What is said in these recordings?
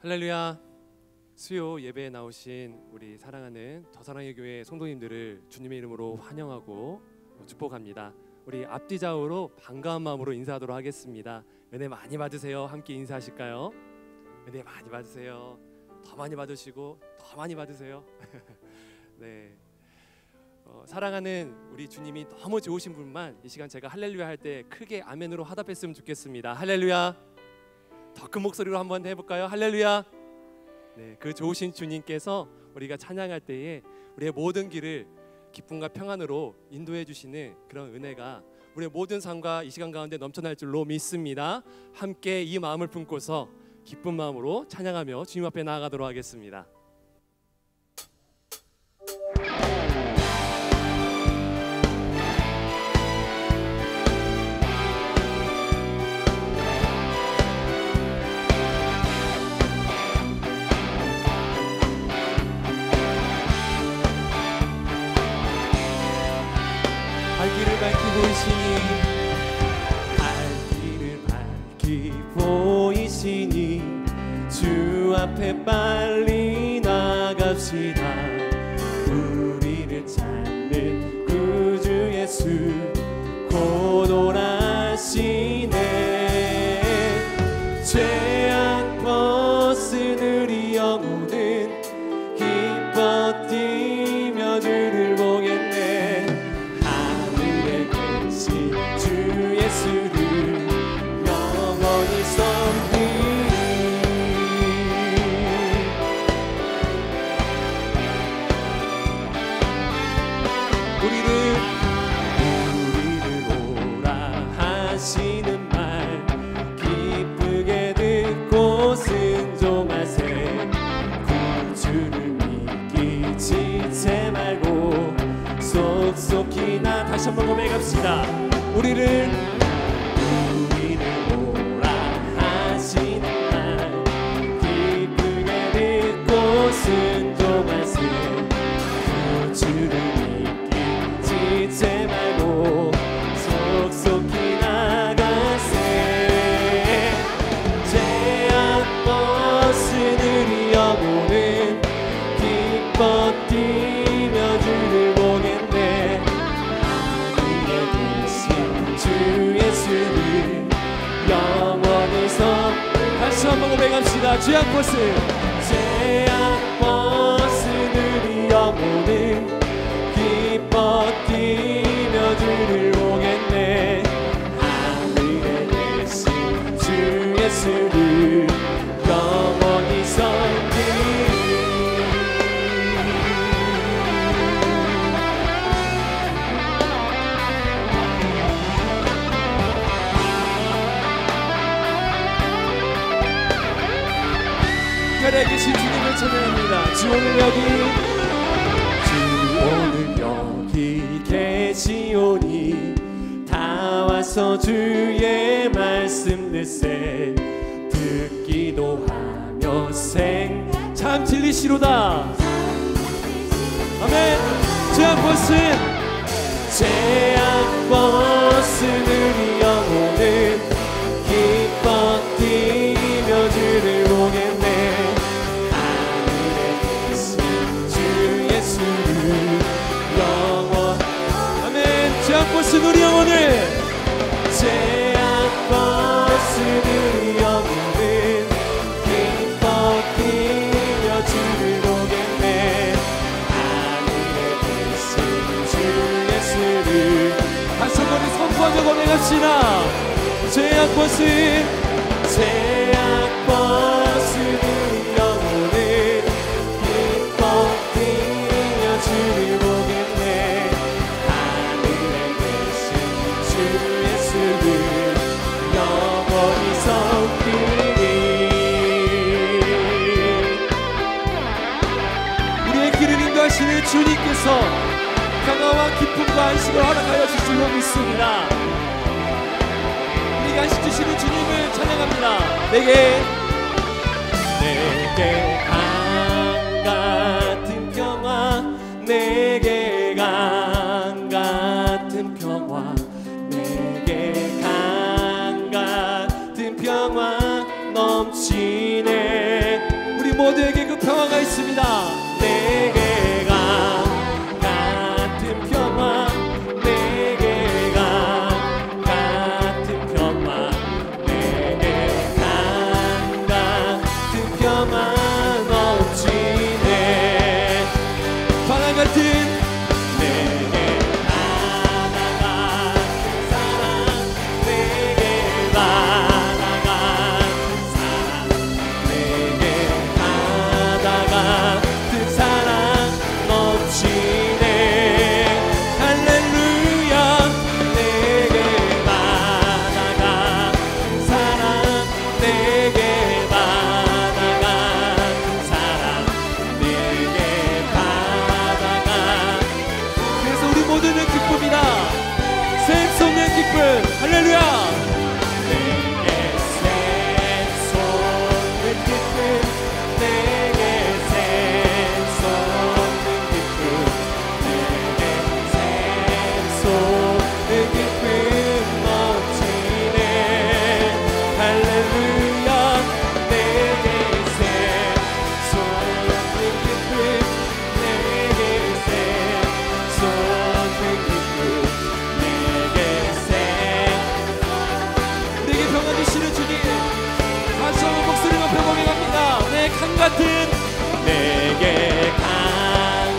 할렐루야. 수요 예배에 나오신 우리 사랑하는 더사랑의 교회 성도님들을 주님의 이름으로 환영하고 축복합니다. 우리 앞뒤 좌우로 반가운 마음으로 인사하도록 하겠습니다. 은혜 많이 받으세요. 함께 인사하실까요? 은혜 많이 받으세요. 더 많이 받으시고 더 많이 받으세요. 네. 사랑하는 우리 주님이 너무 좋으신 분만 이 시간 제가 할렐루야 할 때 크게 아멘으로 화답했으면 좋겠습니다. 할렐루야. 더 큰 목소리로 한번 해볼까요? 할렐루야. 네, 그 좋으신 주님께서 우리가 찬양할 때에 우리의 모든 길을 기쁨과 평안으로 인도해 주시는 그런 은혜가 우리의 모든 삶과 이 시간 가운데 넘쳐날 줄로 믿습니다. 함께 이 마음을 품고서 기쁜 마음으로 찬양하며 주님 앞에 나아가도록 하겠습니다. 발길을 밝히고 보이시니 주 앞에 빨리 나갑시다. 우리를 찾는 구주 예수 곧 오라시네. 죄악 벗은 우리 영혼은 기뻐 뛰며 주를 보겠네. 주 예수를 영원히 섬기리. 우리를 오라 하시는 말 기쁘게 듣고 순종하세. 구주를 믿기 지체 말고 속속히 나. 다시 한번 고백합시다. 우리를 오라 하시는 말 기쁘게 듣고 순종하세. 구주를 믿기 지체 말고 속속히 나가세. 죄악 벗은 우리 영혼은 기뻐 뛰며 주를 보겠네. 주 예수를 영원히 다시 한번 고백합시다. 죄악 벗은 우리 영혼은 기뻐 뛰며 주를 보겠네. 하늘에 계신 주 예수를 영원히 섬기리. 하늘에 계신 주님을 찬양합니다. 주 오늘 여기 계시오니 다 와서 주의 말씀 듣세. 듣기도 하며 참 진리시로다. 아멘. 죄악 벗은 우리 영혼은 기뻐 뛰며 주를 보겠네. 죄악 벗은 우리 영혼을 기뻐 뛰며 주를 보겠네. 하늘에 계신 주 예수를 다시 한번 선포하며 고백합시다. 죄악 벗은 우리 영혼을 기뻐 뛰며 주를 보겠네. 영원히 섬기리. 우리의 길을 인도하시는 주님께서 평화와 기쁨과 안식을 허락하여 주실 줄로 믿습니다. 우리에게 안식 주시는 주님을 찬양합니다. 내게 강 같은 평화, 내게 강 같은 평화, 내게 강 같은 평화 넘치네. 모두에게 그 평화가 있습니다. 내게가 같은 평화, 내게가 같은 평화, 내게가 같은 평화 넘치네. 바다 같은 내게 바다 같은 사랑, 내게 바다 같은 사랑, 내게 바다 같은 사랑 넘치네. 할렐루야. 내게 바다 같은 사랑, 내게 바다 같은 사랑, 내게 바다 같은. 그래서 우리 모두는 기쁩니다. 샘솟는 기쁨. 할렐루야. 내게 샘솟는 기쁨, 내게 샘솟는 기쁨, 내게 샘솟는 기쁨 넘치네. 할렐루야. 내게 샘솟는 기쁨, 내게 샘솟는 기쁨, 내게 우리에게 평화 주시는 주님, 다시 한번 목소리만 펴보게 갑니다. 내 강 같은 내게 강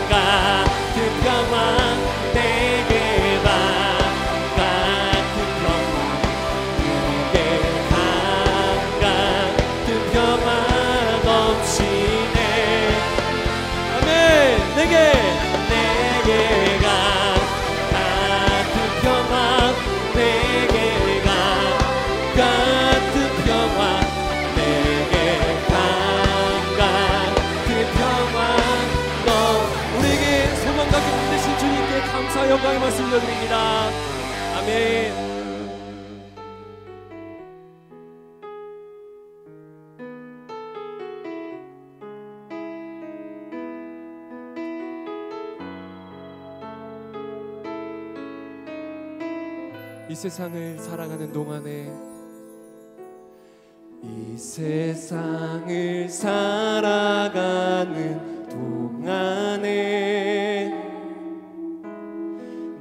같은 평화, 내게 방 같은 평화, 내게 강 같은 평화 넘치네. 아멘. 내게 내게 강 같은 평화, 내게 강 같은 평화, 내게 강 같은 평화 너. 우리에게 소망과 기쁨 되신 주님께 감사 영광의 말씀 드립니다. 아멘. 이 세상을 살아가는 동안에 이 세상을 살아가는 동안에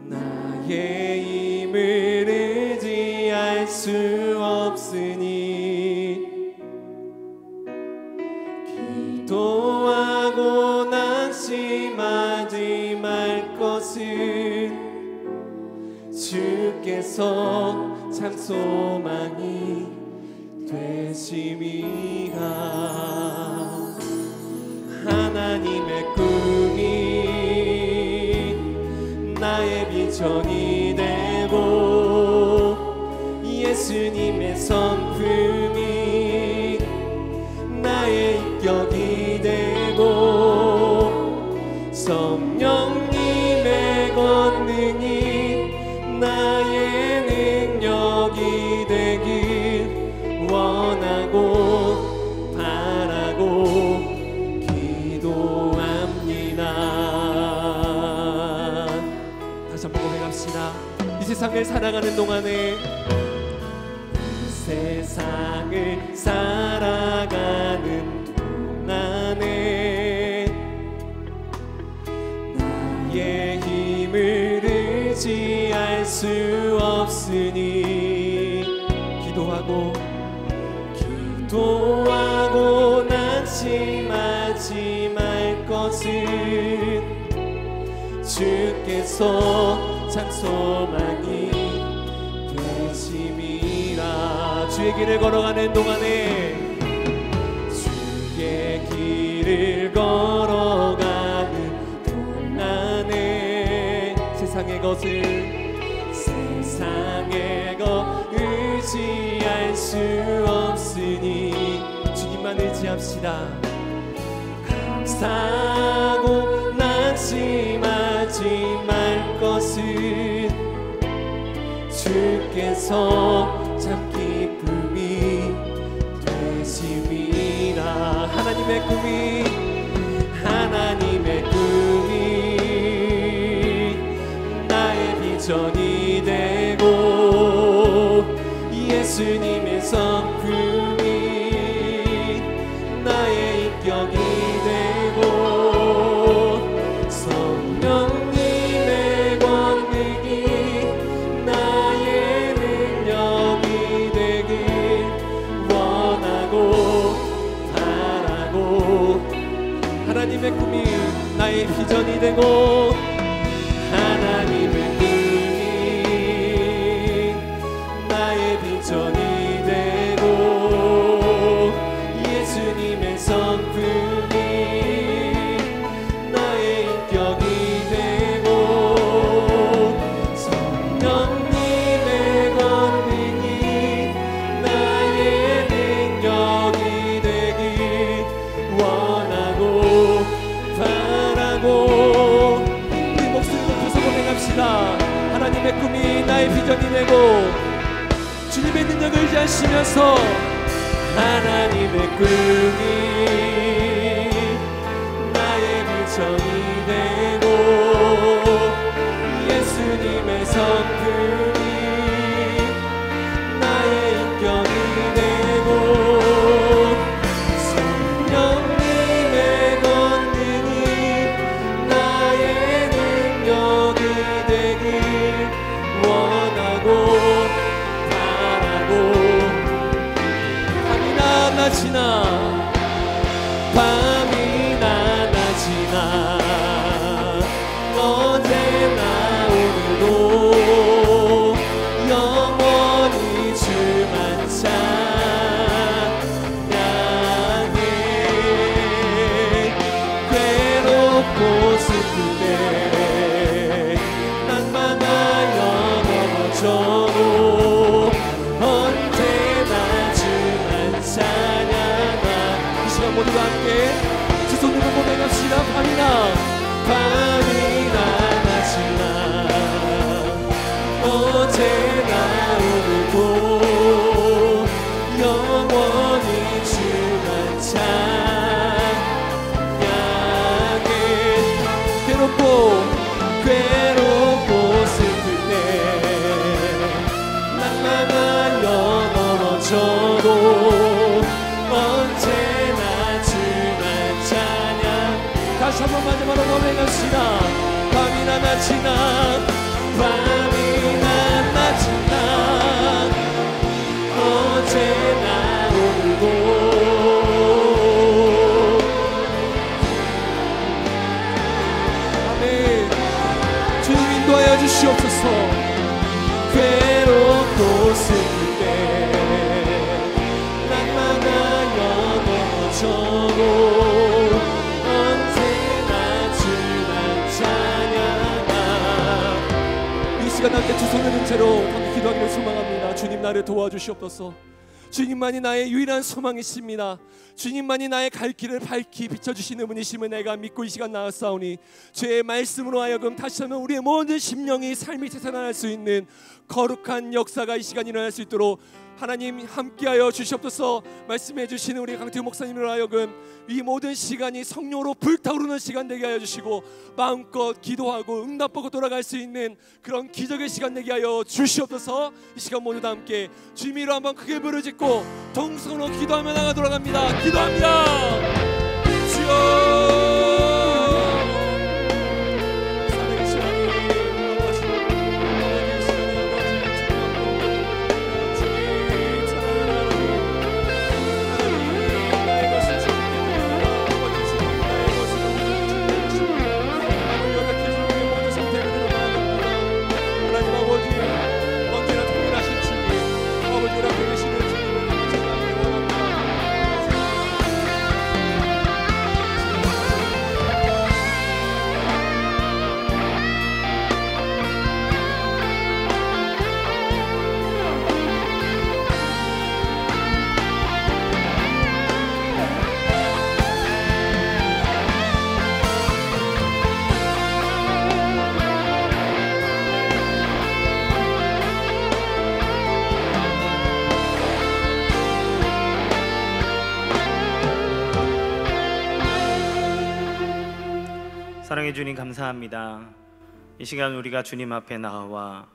나의 힘을 의지할 수 없으니 기도하고 낙심하지 말 것은 주께서 참 소망이 되심이라. 하나님의 꿈이 나의 비전이 되고 예수님의 성품이 나의 인격이 되고 성령님의 권능이 나의 능력이 되길 원하고 바라고 기도합니다. 다시 한번 고백합시다. 이 세상을 살아가는 동안에 이 세상을 살아가는 동안에 나의 힘을 의지할 수 없으니 기도하고 낙심하지 말 것은 주께서 참 소망이 되심이라. 주의 길을 걸어가는 동안에 주의 길을 걸어가는 동안에 세상의 것 의지할 수 없으니 주님만 의지합시다. 감사하고 낙심하지 말 것은 주께서 참 기쁨이 되심이라. 하나님의 꿈이 나의 비전이 되고 예수님의 성품이 나의 인격이 하나님의 꿈이 나의 비전이 되고 하나님의 꿈이 나의 비전이 되고 예수님의 성품이 나의 인격이 되고 성령님의 권능이 나의 능력이 되길 원하고 바라고 우리 목소리 높여서 고백합시다. 하나님의 꿈이 나의 비전이 되고 주님의 능력을 의지하시면서 하나님의 꿈이 나의 비전이 되고 예수님의 성품이 나의 인격이 되고 성령님의 권능이 나의 능력이 되길 원하고 바라고 밤이나 낮이나 밤이나 낮이나 언제나 오늘도 영원히 주만 찬양해 괴롭고 슬플 때 낭만하여 넘어져도 언제나 주만 찬양하 이 시간 모두가 함께 두 손 들고 고백합시다. 밤이나 낮이나 언제나 오늘도 영원히 주만 찬양해 괴롭고 슬플 때 낭만하여 넘어져도 언제나 주만 찬양 다시 한번 마지막으로 고백합시다. 밤이나 낮이나 언제나 오늘도 아멘. 주님 인도하여 주시옵소서. 괴롭고 슬플 때 낭만하여 넘어져도 언제나 주만 찬양하 이 시간 함께 두 손을 든 채로 함께 기도하기를 소망합니다. 주님 나를 도와주시옵소서. 주님만이 나의 유일한 소망이십니다. 주님만이 나의 갈 길을 밝히 비춰주시는 분이심을 내가 믿고 이 시간 나왔사오니 주의 말씀으로 하여금 다시 한번 우리의 모든 심령이 삶이 되살아날 수 있는 거룩한 역사가 이 시간 일어날 수 있도록 하나님 함께하여 주시옵소서. 말씀해 주시는 우리 강태우 목사님으로 하여금 이 모든 시간이 성령으로 불타오르는 시간 되게 하여 주시고 마음껏 기도하고 응답받고 돌아갈 수 있는 그런 기적의 시간 되게 하여 주시옵소서. 이 시간 모두 다 함께 주님 이름으로 한번 크게 부르짖고 동성으로 기도하며 나가 돌아갑니다. 기도합니다. 주여 사랑해 주님 감사합니다. 이 시간 우리가 주님 앞에 나와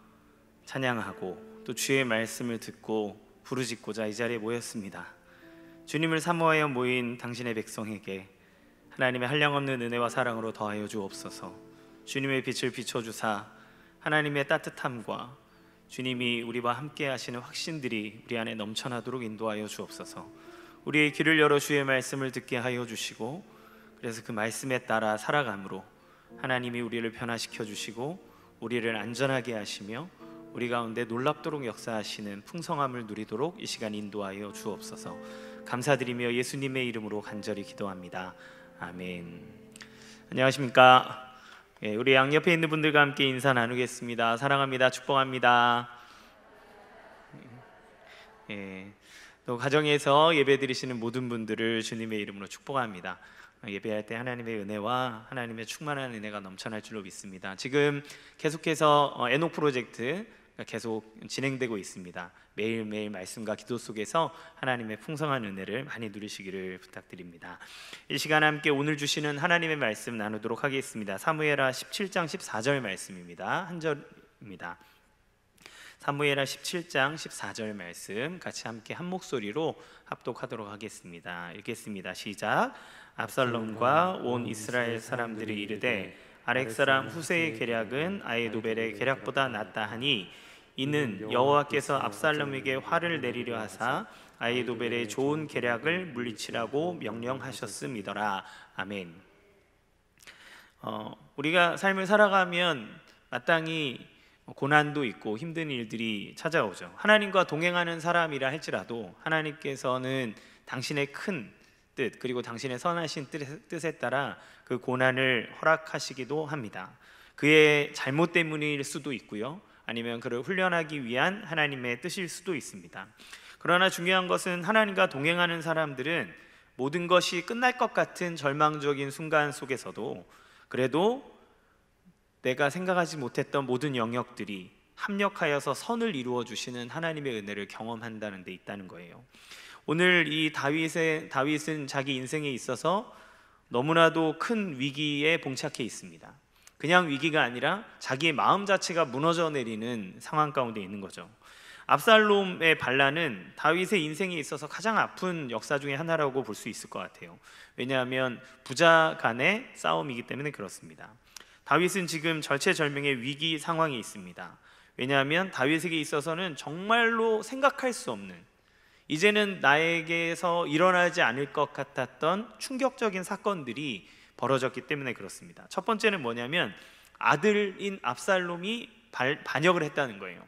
찬양하고 또 주의 말씀을 듣고 부르짖고자 이 자리에 모였습니다. 주님을 사모하여 모인 당신의 백성에게 하나님의 한량없는 은혜와 사랑으로 더하여 주옵소서. 주님의 빛을 비춰주사 하나님의 따뜻함과 주님이 우리와 함께 하시는 확신들이 우리 안에 넘쳐나도록 인도하여 주옵소서. 우리의 귀를 열어 주의 말씀을 듣게 하여 주시고 그래서 그 말씀에 따라 살아감으로 하나님이 우리를 변화시켜 주시고 우리를 안전하게 하시며 우리 가운데 놀랍도록 역사하시는 풍성함을 누리도록 이 시간 인도하여 주옵소서. 감사드리며 예수님의 이름으로 간절히 기도합니다. 아멘. 안녕하십니까? 우리 양옆에 있는 분들과 함께 인사 나누겠습니다. 사랑합니다. 축복합니다. 또 가정에서 예배 드리시는 모든 분들을 주님의 이름으로 축복합니다. 예배할 때 하나님의 은혜와 하나님의 충만한 은혜가 넘쳐날 줄로 믿습니다. 지금 계속해서 에녹 프로젝트 계속 진행되고 있습니다. 매일매일 말씀과 기도 속에서 하나님의 풍성한 은혜를 많이 누리시기를 부탁드립니다. 이 시간 함께 오늘 주시는 하나님의 말씀 나누도록 하겠습니다. 사무엘하 17장 14절 말씀입니다. 한 절입니다. 사무엘하 17장 14절 말씀 같이 함께 한 목소리로 합독하도록 하겠습니다. 읽겠습니다. 시작. 압살롬과 온 이스라엘 사람들이 이르되 아렉 사람 후세의 계략은 아히도벨의 계략보다 낫다 하니 이는 여호와께서 압살롬에게 화를 내리려 하사 아히도벨의 좋은 계략을 물리치라고 명령하셨음이더라. 아멘. 우리가 삶을 살아가면 마땅히 고난도 있고 힘든 일들이 찾아오죠. 하나님과 동행하는 사람이라 할지라도 하나님께서는 당신의 큰 뜻 그리고 당신의 선하신 뜻에 따라 그 고난을 허락하시기도 합니다. 그의 잘못 때문일 수도 있고요, 아니면 그를 훈련하기 위한 하나님의 뜻일 수도 있습니다. 그러나 중요한 것은 하나님과 동행하는 사람들은 모든 것이 끝날 것 같은 절망적인 순간 속에서도 그래도 내가 생각하지 못했던 모든 영역들이 합력하여서 선을 이루어 주시는 하나님의 은혜를 경험한다는 데 있다는 거예요. 오늘 이 다윗은 자기 인생에 있어서 너무나도 큰 위기에 봉착해 있습니다. 그냥 위기가 아니라 자기의 마음 자체가 무너져 내리는 상황 가운데 있는 거죠. 압살롬의 반란은 다윗의 인생에 있어서 가장 아픈 역사 중에 하나라고 볼 수 있을 것 같아요. 왜냐하면 부자 간의 싸움이기 때문에 그렇습니다. 다윗은 지금 절체절명의 위기 상황에 있습니다. 왜냐하면 다윗에게 있어서는 정말로 생각할 수 없는, 이제는 나에게서 일어나지 않을 것 같았던 충격적인 사건들이 벌어졌기 때문에 그렇습니다. 첫 번째는 뭐냐면 아들인 압살롬이 반역을 했다는 거예요.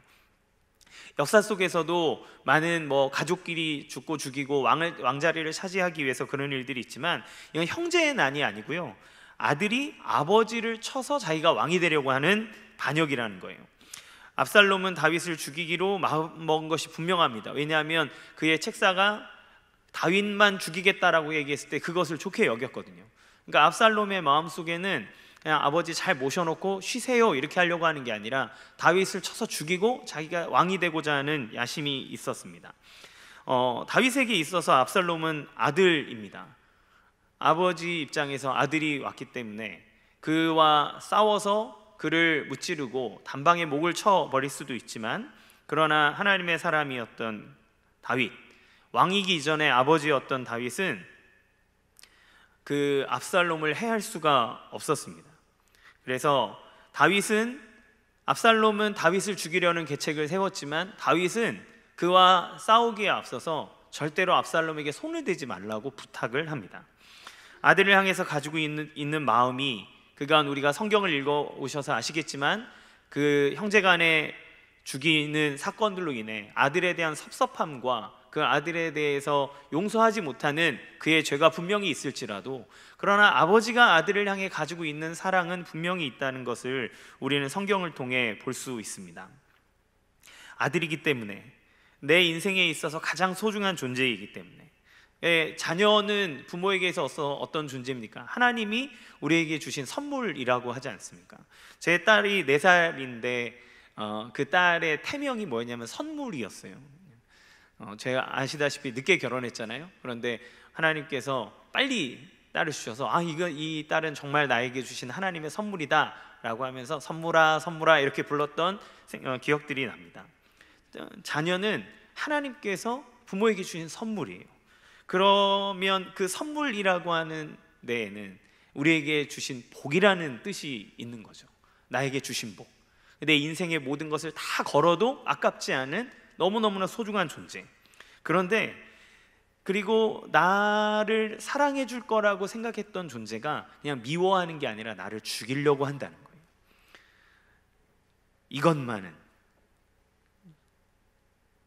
역사 속에서도 많은 가족끼리 죽고 죽이고 왕자리를 차지하기 위해서 그런 일들이 있지만 이건 형제의 난이 아니고요, 아들이 아버지를 쳐서 자기가 왕이 되려고 하는 반역이라는 거예요. 압살롬은 다윗을 죽이기로 마음먹은 것이 분명합니다. 왜냐하면 그의 책사가 다윗만 죽이겠다라고 얘기했을 때 그것을 좋게 여겼거든요. 그러니까 압살롬의 마음속에는 그냥 아버지 잘 모셔놓고 쉬세요 이렇게 하려고 하는 게 아니라 다윗을 쳐서 죽이고 자기가 왕이 되고자 하는 야심이 있었습니다. 다윗에게 있어서 압살롬은 아들입니다. 아버지 입장에서 아들이 왔기 때문에 그와 싸워서 그를 무찌르고 단방에 목을 쳐버릴 수도 있지만, 그러나 하나님의 사람이었던 다윗, 왕이기 이전에 아버지였던 다윗은 그 압살롬을 해할 수가 없었습니다. 그래서 압살롬은 다윗을 죽이려는 계책을 세웠지만 다윗은 그와 싸우기에 앞서서 절대로 압살롬에게 손을 대지 말라고 부탁을 합니다. 아들을 향해서 가지고 있는 마음이, 그간 우리가 성경을 읽어오셔서 아시겠지만 그 형제간에 죽이는 사건들로 인해 아들에 대한 섭섭함과 그 아들에 대해서 용서하지 못하는 그의 죄가 분명히 있을지라도, 그러나 아버지가 아들을 향해 가지고 있는 사랑은 분명히 있다는 것을 우리는 성경을 통해 볼 수 있습니다. 아들이기 때문에, 내 인생에 있어서 가장 소중한 존재이기 때문에. 자녀는 부모에게 있어서 어떤 존재입니까? 하나님이 우리에게 주신 선물이라고 하지 않습니까? 제 딸이 4살인데 그 딸의 태명이 뭐였냐면 선물이었어요. 제가 아시다시피 늦게 결혼했잖아요. 그런데 하나님께서 빨리 딸을 주셔서 이 딸은 정말 나에게 주신 하나님의 선물이다 라고 하면서 선물아 선물아 이렇게 불렀던 기억들이 납니다. 자녀는 하나님께서 부모에게 주신 선물이에요. 그러면 그 선물이라고 하는 데에는 우리에게 주신 복이라는 뜻이 있는 거죠. 나에게 주신 복, 내 인생의 모든 것을 다 걸어도 아깝지 않은 너무너무나 소중한 존재. 그런데 그리고 나를 사랑해 줄 거라고 생각했던 존재가 그냥 미워하는 게 아니라 나를 죽이려고 한다는 거예요. 이것만은,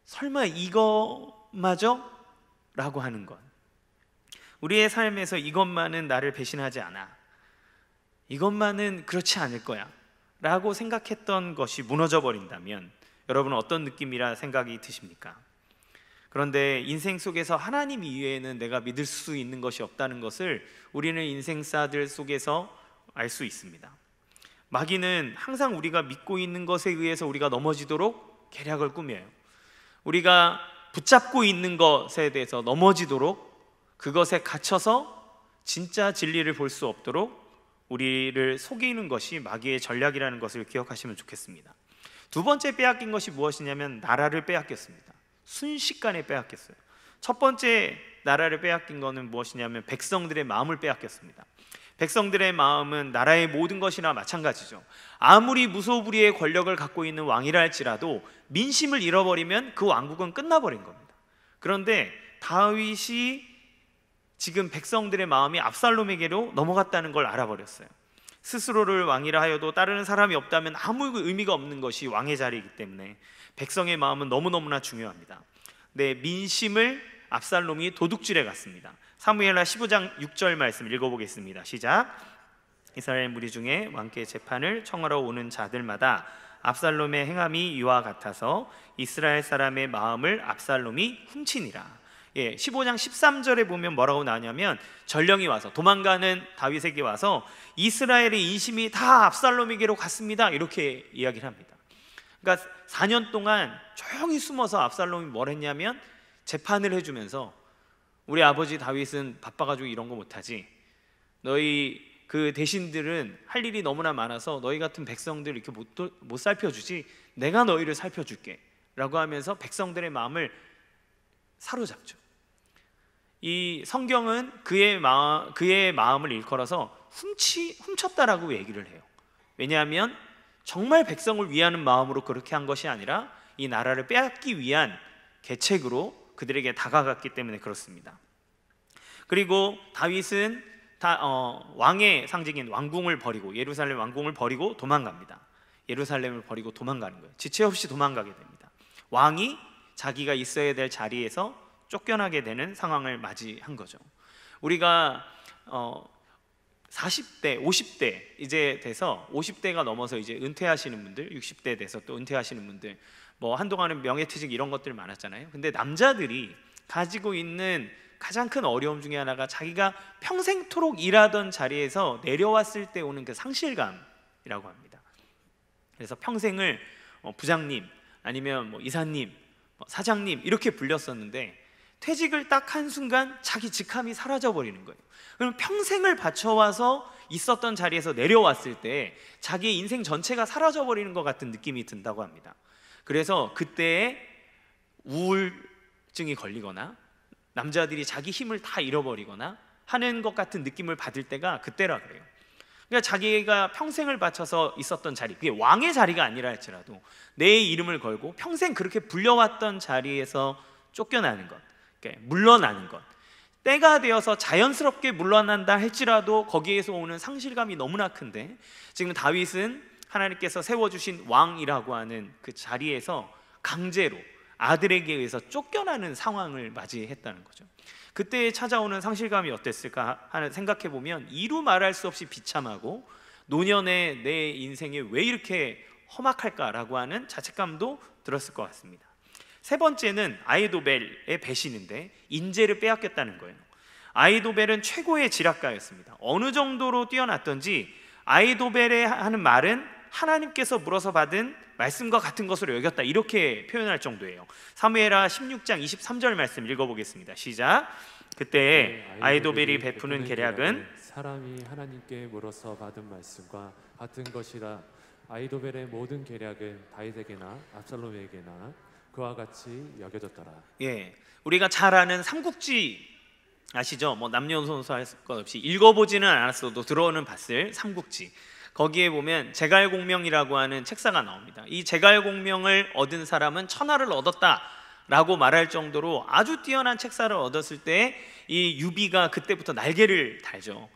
설마 이거마저? 라고 하는 것. 우리의 삶에서 이것만은 나를 배신하지 않아, 이것만은 그렇지 않을 거야 라고 생각했던 것이 무너져 버린다면 여러분은 어떤 느낌이라 생각이 드십니까? 그런데 인생 속에서 하나님 이외에는 내가 믿을 수 있는 것이 없다는 것을 우리는 인생사들 속에서 알 수 있습니다. 마귀는 항상 우리가 믿고 있는 것에 의해서 우리가 넘어지도록 계략을 꾸며요. 우리가 붙잡고 있는 것에 대해서 넘어지도록, 그것에 갇혀서 진짜 진리를 볼 수 없도록 우리를 속이는 것이 마귀의 전략이라는 것을 기억하시면 좋겠습니다. 두 번째 빼앗긴 것이 무엇이냐면 나라를 빼앗겼습니다. 순식간에 빼앗겼어요. 첫 번째 나라를 빼앗긴 것은 무엇이냐면 백성들의 마음을 빼앗겼습니다. 백성들의 마음은 나라의 모든 것이나 마찬가지죠. 아무리 무소불위의 권력을 갖고 있는 왕이라 할지라도 민심을 잃어버리면 그 왕국은 끝나버린 겁니다. 그런데 다윗이 지금 백성들의 마음이 압살롬에게로 넘어갔다는 걸 알아버렸어요. 스스로를 왕이라 하여도 따르는 사람이 없다면 아무 의미가 없는 것이 왕의 자리이기 때문에 백성의 마음은 너무너무나 중요합니다. 네, 민심을 압살롬이 도둑질해 갔습니다. 사무엘하 15장 6절 말씀 읽어보겠습니다. 시작. 이스라엘 무리 중에 왕께 재판을 청하러 오는 자들마다 압살롬의 행함이 이와 같아서 이스라엘 사람의 마음을 압살롬이 훔치니라. 15장 13절에 보면 뭐라고 나오냐면 전령이 와서, 도망가는 다윗에게 와서 이스라엘의 인심이 다 압살롬에게로 갔습니다 이렇게 이야기를 합니다. 그러니까 4년 동안 조용히 숨어서 압살롬이 뭘 했냐면 재판을 해주면서 우리 아버지 다윗은 바빠가지고 이런 거 못하지, 너희 그 대신들은 할 일이 너무나 많아서 너희 같은 백성들 이렇게 못 살펴주지, 내가 너희를 살펴줄게 라고 하면서 백성들의 마음을 사로잡죠. 이 성경은 그의 마음을 일컬어서 훔쳤다라고 얘기를 해요. 왜냐하면 정말 백성을 위하는 마음으로 그렇게 한 것이 아니라 이 나라를 빼앗기 위한 계책으로 그들에게 다가갔기 때문에 그렇습니다. 그리고 다윗은 왕의 상징인 왕궁을 버리고, 예루살렘 왕궁을 버리고 도망갑니다. 예루살렘을 버리고 도망가는 거예요. 지체 없이 도망가게 됩니다. 왕이 자기가 있어야 될 자리에서 쫓겨나게 되는 상황을 맞이한 거죠. 우리가 40대, 50대 이제 돼서 50대가 넘어서 이제 은퇴하시는 분들, 60대 돼서 또 은퇴하시는 분들, 뭐 한동안은 명예퇴직 이런 것들 많았잖아요. 근데 남자들이 가지고 있는 가장 큰 어려움 중에 하나가 자기가 평생토록 일하던 자리에서 내려왔을 때 오는 그 상실감이라고 합니다. 그래서 평생을 부장님 아니면 뭐 이사님, 사장님 이렇게 불렸었는데 퇴직을 딱 한 순간 자기 직함이 사라져 버리는 거예요. 그럼 평생을 바쳐와서 있었던 자리에서 내려왔을 때 자기의 인생 전체가 사라져 버리는 것 같은 느낌이 든다고 합니다. 그래서 그때에 우울증이 걸리거나 남자들이 자기 힘을 다 잃어버리거나 하는 것 같은 느낌을 받을 때가 그때라 그래요. 그러니까 자기가 평생을 바쳐서 있었던 자리, 그게 왕의 자리가 아니라 할지라도 내 이름을 걸고 평생 그렇게 불려왔던 자리에서 쫓겨나는 것, 그러니까 물러나는 것, 때가 되어서 자연스럽게 물러난다 할지라도 거기에서 오는 상실감이 너무나 큰데, 지금 다윗은 하나님께서 세워주신 왕이라고 하는 그 자리에서 강제로 아들에게 의해서 쫓겨나는 상황을 맞이했다는 거죠. 그때 찾아오는 상실감이 어땠을까 하는 생각해보면 이루 말할 수 없이 비참하고 노년의 내 인생이 왜 이렇게 험악할까라고 하는 자책감도 들었을 것 같습니다. 세 번째는 아히도벨의 배신인데 인재를 빼앗겼다는 거예요. 아히도벨은 최고의 지략가였습니다. 어느 정도로 뛰어났던지 아히도벨의 하는 말은 하나님께서 물어서 받은 말씀과 같은 것으로 여겼다, 이렇게 표현할 정도예요. 사무엘하 16장 23절 말씀 읽어보겠습니다. 시작. 그때 아히도벨이 베푸는 계략은 사람이 하나님께 물어서 받은 말씀과 같은 것이라. 아히도벨의 모든 계략은 다윗에게나 압살롬에게나 그와 같이 여겨졌더라. 우리가 잘 아는 삼국지 아시죠? 뭐 남녀노소 할 것 없이 읽어보지는 않았어도 들어오는 봤을 삼국지. 거기에 보면 제갈공명이라고 하는 책사가 나옵니다. 이 제갈공명을 얻은 사람은 천하를 얻었다 라고 말할 정도로 아주 뛰어난 책사를 얻었을 때 이 유비가 그때부터 날개를 달죠.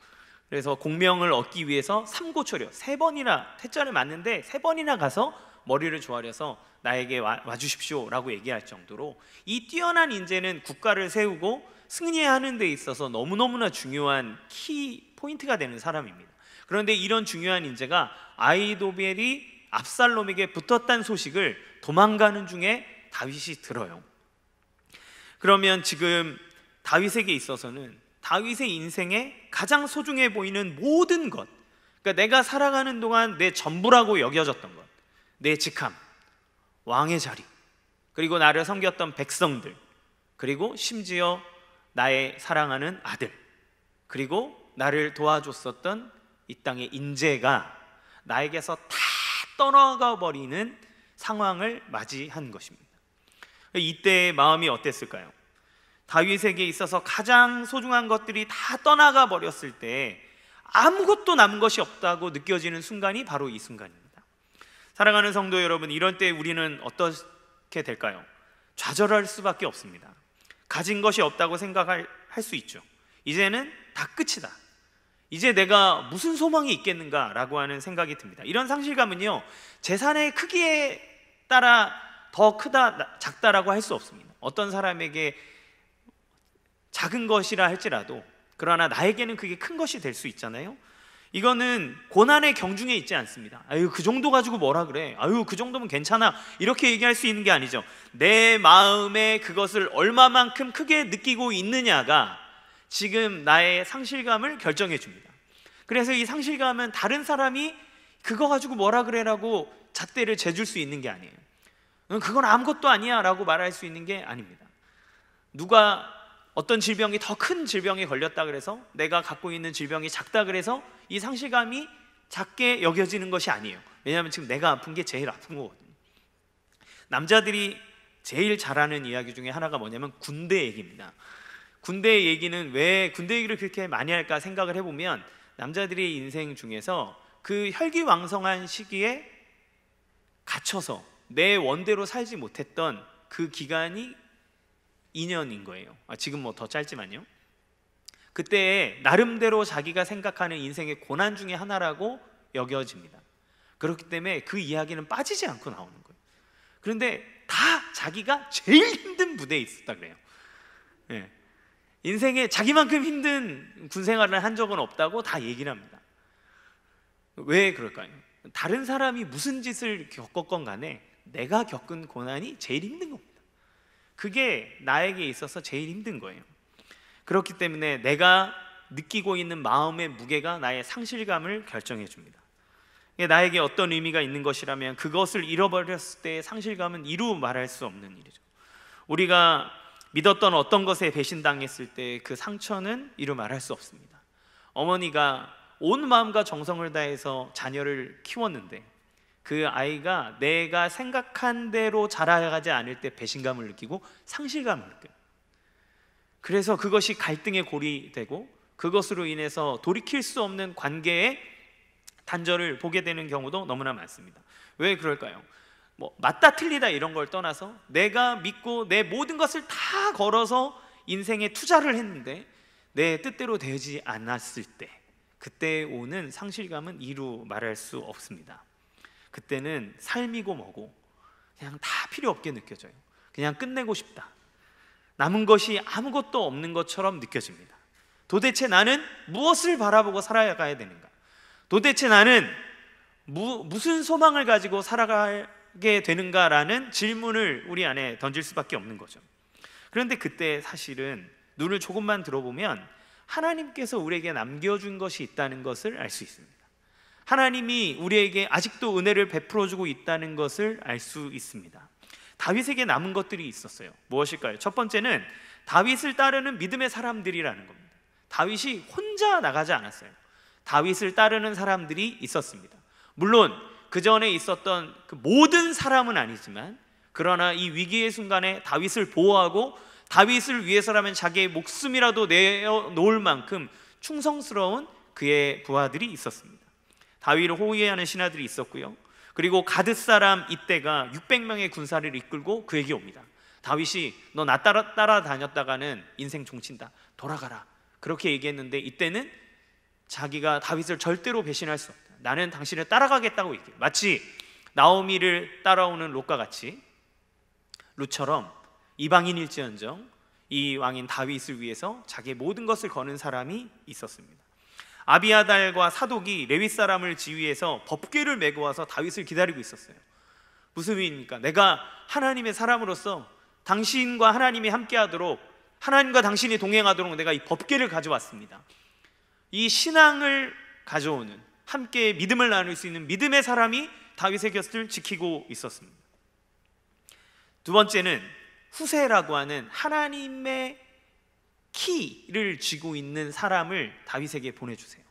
그래서 공명을 얻기 위해서 삼고초려, 3번이나 퇴짜를 맞는데 3번이나 가서 머리를 조아려서 나에게 와주십시오 라고 얘기할 정도로 이 뛰어난 인재는 국가를 세우고 승리하는 데 있어서 너무너무나 중요한 키 포인트가 되는 사람입니다. 그런데 이런 중요한 인재가 아히도벨이 압살롬에게 붙었다는 소식을 도망가는 중에 다윗이 들어요. 그러면 지금 다윗에게 있어서는 다윗의 인생에 가장 소중해 보이는 모든 것, 그러니까 내가 살아가는 동안 내 전부라고 여겨졌던 것, 내 직함, 왕의 자리, 그리고 나를 섬겼던 백성들, 그리고 심지어 나의 사랑하는 아들, 그리고 나를 도와줬었던 이 땅의 인재가 나에게서 다 떠나가 버리는 상황을 맞이한 것입니다. 이때의 마음이 어땠을까요? 다윗에게 있어서 가장 소중한 것들이 다 떠나가 버렸을 때 아무것도 남은 것이 없다고 느껴지는 순간이 바로 이 순간입니다. 사랑하는 성도 여러분, 이런 때 우리는 어떻게 될까요? 좌절할 수밖에 없습니다. 가진 것이 없다고 생각할 수 있죠. 이제는 다 끝이다. 이제 내가 무슨 소망이 있겠는가라고 하는 생각이 듭니다. 이런 상실감은요, 재산의 크기에 따라 더 크다 작다라고 할 수 없습니다. 어떤 사람에게 작은 것이라 할지라도 그러나 나에게는 그게 큰 것이 될 수 있잖아요. 이거는 고난의 경중에 있지 않습니다. 아유, 그 정도 가지고 뭐라 그래, 아유, 그 정도면 괜찮아, 이렇게 얘기할 수 있는 게 아니죠. 내 마음에 그것을 얼마만큼 크게 느끼고 있느냐가 지금 나의 상실감을 결정해 줍니다. 그래서 이 상실감은 다른 사람이 그거 가지고 뭐라 그래라고 잣대를 재줄 수 있는 게 아니에요. 그건 아무것도 아니야 라고 말할 수 있는 게 아닙니다. 누가 어떤 질병이 더 큰 질병에 걸렸다 그래서 내가 갖고 있는 질병이 작다 그래서 이 상실감이 작게 여겨지는 것이 아니에요. 왜냐하면 지금 내가 아픈 게 제일 아픈 거거든요. 남자들이 제일 잘하는 이야기 중에 하나가 뭐냐면 군대 얘기입니다. 군대 얘기는 왜 군대 얘기를 그렇게 많이 할까 생각을 해보면 남자들의 인생 중에서 그 혈기왕성한 시기에 갇혀서 내 원대로 살지 못했던 그 기간이 2년인 거예요. 지금 뭐 더 짧지만요. 그때 나름대로 자기가 생각하는 인생의 고난 중에 하나라고 여겨집니다. 그렇기 때문에 그 이야기는 빠지지 않고 나오는 거예요. 그런데 다 자기가 제일 힘든 부대에 있었다 그래요. 네. 인생에 자기만큼 힘든 군생활을 한 적은 없다고 다 얘기를 합니다. 왜 그럴까요? 다른 사람이 무슨 짓을 겪었건 간에 내가 겪은 고난이 제일 힘든 겁니다. 그게 나에게 있어서 제일 힘든 거예요. 그렇기 때문에 내가 느끼고 있는 마음의 무게가 나의 상실감을 결정해 줍니다. 나에게 어떤 의미가 있는 것이라면 그것을 잃어버렸을 때의 상실감은 이루 말할 수 없는 일이죠. 우리가 믿었던 어떤 것에 배신당했을 때 그 상처는 이루 말할 수 없습니다. 어머니가 온 마음과 정성을 다해서 자녀를 키웠는데 그 아이가 내가 생각한 대로 자라가지 않을 때 배신감을 느끼고 상실감을 느껴요. 그래서 그것이 갈등의 골이 되고 그것으로 인해서 돌이킬 수 없는 관계의 단절을 보게 되는 경우도 너무나 많습니다. 왜 그럴까요? 뭐 맞다 틀리다 이런 걸 떠나서 내가 믿고 내 모든 것을 다 걸어서 인생에 투자를 했는데 내 뜻대로 되지 않았을 때 그때 오는 상실감은 이루 말할 수 없습니다. 그때는 삶이고 뭐고 그냥 다 필요 없게 느껴져요. 그냥 끝내고 싶다. 남은 것이 아무것도 없는 것처럼 느껴집니다. 도대체 나는 무엇을 바라보고 살아가야 되는가? 도대체 나는 무슨 소망을 가지고 살아가게 되는가라는 질문을 우리 안에 던질 수밖에 없는 거죠. 그런데 그때 사실은 눈을 조금만 들어보면 하나님께서 우리에게 남겨준 것이 있다는 것을 알 수 있습니다. 하나님이 우리에게 아직도 은혜를 베풀어주고 있다는 것을 알 수 있습니다. 다윗에게 남은 것들이 있었어요. 무엇일까요? 첫 번째는 다윗을 따르는 믿음의 사람들이라는 겁니다. 다윗이 혼자 나가지 않았어요. 다윗을 따르는 사람들이 있었습니다. 물론 그 전에 있었던 그 모든 사람은 아니지만 그러나 이 위기의 순간에 다윗을 보호하고 다윗을 위해서라면 자기의 목숨이라도 내어놓을 만큼 충성스러운 그의 부하들이 있었습니다. 다윗을 호위하는 신하들이 있었고요. 그리고 가드 사람 이때가 600명의 군사를 이끌고 그에게 옵니다. 다윗이 너 나 따라다녔다가는 인생 종친다, 돌아가라, 그렇게 얘기했는데 이때는 자기가 다윗을 절대로 배신할 수 없다, 나는 당신을 따라가겠다고 얘기해요. 마치 나오미를 따라오는 롯과 같이, 롯처럼 이방인일지언정 이 왕인 다윗을 위해서 자기의 모든 것을 거는 사람이 있었습니다. 아비아달과 사독이 레위 사람을 지휘해서 법궤를 메고 와서 다윗을 기다리고 있었어요. 무슨 의미입니까? 내가 하나님의 사람으로서 당신과 하나님이 함께하도록, 하나님과 당신이 동행하도록 내가 이 법궤를 가져왔습니다. 이 신앙을 가져오는, 함께 믿음을 나눌 수 있는 믿음의 사람이 다윗의 곁을 지키고 있었습니다. 두 번째는 후세라고 하는 하나님의 키를 쥐고 있는 사람을 다윗에게 보내주세요.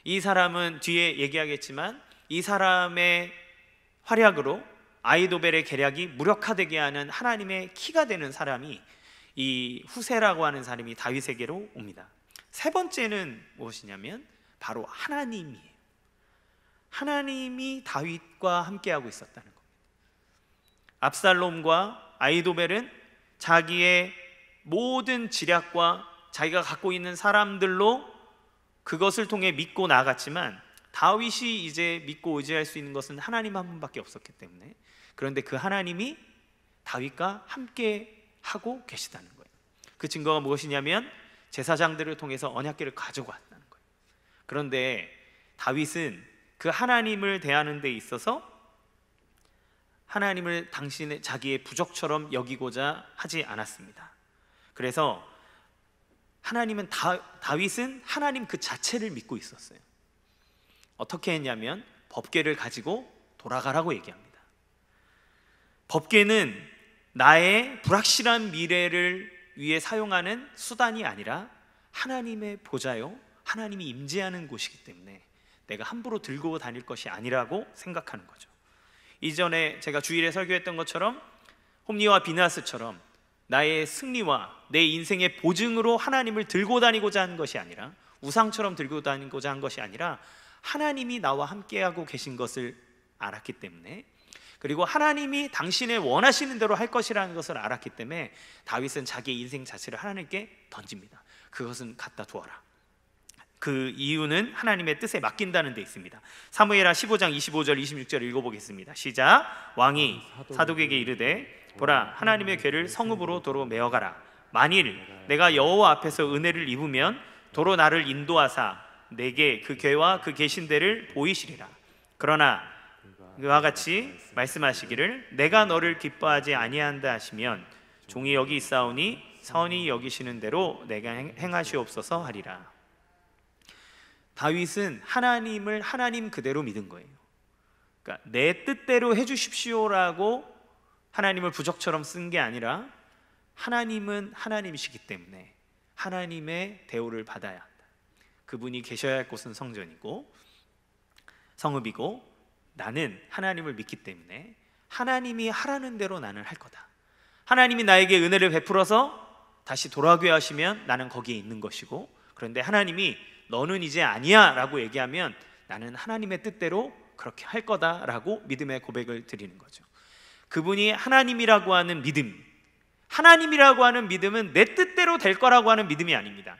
이 사람은 뒤에 얘기하겠지만 이 사람의 활약으로 아히도벨의 계략이 무력화되게 하는 하나님의 키가 되는 사람이, 이 후세라고 하는 사람이 다윗에게로 옵니다. 세 번째는 무엇이냐면 바로 하나님이에요. 하나님이 다윗과 함께하고 있었다는 겁니다. 압살롬과 아히도벨은 자기의 모든 지략과 자기가 갖고 있는 사람들로 그것을 통해 믿고 나아갔지만 다윗이 이제 믿고 의지할 수 있는 것은 하나님 한 분밖에 없었기 때문에, 그런데 그 하나님이 다윗과 함께 하고 계시다는 거예요. 그 증거가 무엇이냐면 제사장들을 통해서 언약궤를 가지고 왔다는 거예요. 그런데 다윗은 그 하나님을 대하는 데 있어서 하나님을 당신의 자기의 부족처럼 여기고자 하지 않았습니다. 그래서 하나님은 다윗은 하나님 그 자체를 믿고 있었어요. 어떻게 했냐면 법궤를 가지고 돌아가라고 얘기합니다. 법궤는 나의 불확실한 미래를 위해 사용하는 수단이 아니라 하나님의 보좌요, 하나님이 임재하는 곳이기 때문에 내가 함부로 들고 다닐 것이 아니라고 생각하는 거죠. 이전에 제가 주일에 설교했던 것처럼 홈리와 비나스처럼 나의 승리와 내 인생의 보증으로 하나님을 들고 다니고자 한 것이 아니라, 우상처럼 들고 다니고자 한 것이 아니라 하나님이 나와 함께하고 계신 것을 알았기 때문에, 그리고 하나님이 당신의 원하시는 대로 할 것이라는 것을 알았기 때문에 다윗은 자기의 인생 자체를 하나님께 던집니다. 그것은 갖다 두어라. 그 이유는 하나님의 뜻에 맡긴다는 데 있습니다. 사무엘하 15장 25절 26절 읽어보겠습니다. 시작. 왕이 사독에게 이르되 보라, 하나님의 궤를 성읍으로 도로 메어가라. 만일 내가 여호와 앞에서 은혜를 입으면 도로 나를 인도하사 내게 그 궤와 그 계신 데를 보이시리라. 그러나 그와 같이 말씀하시기를 내가 너를 기뻐하지 아니한다 하시면 종이 여기 있사오니 선히 여기시는 대로 내가 행하시옵소서 하리라. 다윗은 하나님을 하나님 그대로 믿은 거예요. 그러니까 내 뜻대로 해주십시오라고 하나님을 부적처럼 쓴 게 아니라 하나님은 하나님이시기 때문에 하나님의 대우를 받아야 한다. 그분이 계셔야 할 곳은 성전이고 성읍이고, 나는 하나님을 믿기 때문에 하나님이 하라는 대로 나는 할 거다. 하나님이 나에게 은혜를 베풀어서 다시 돌아오게 하시면 나는 거기에 있는 것이고, 그런데 하나님이 너는 이제 아니야 라고 얘기하면 나는 하나님의 뜻대로 그렇게 할 거다라고 믿음의 고백을 드리는 거죠. 그분이 하나님이라고 하는 믿음, 하나님이라고 하는 믿음은 내 뜻대로 될 거라고 하는 믿음이 아닙니다.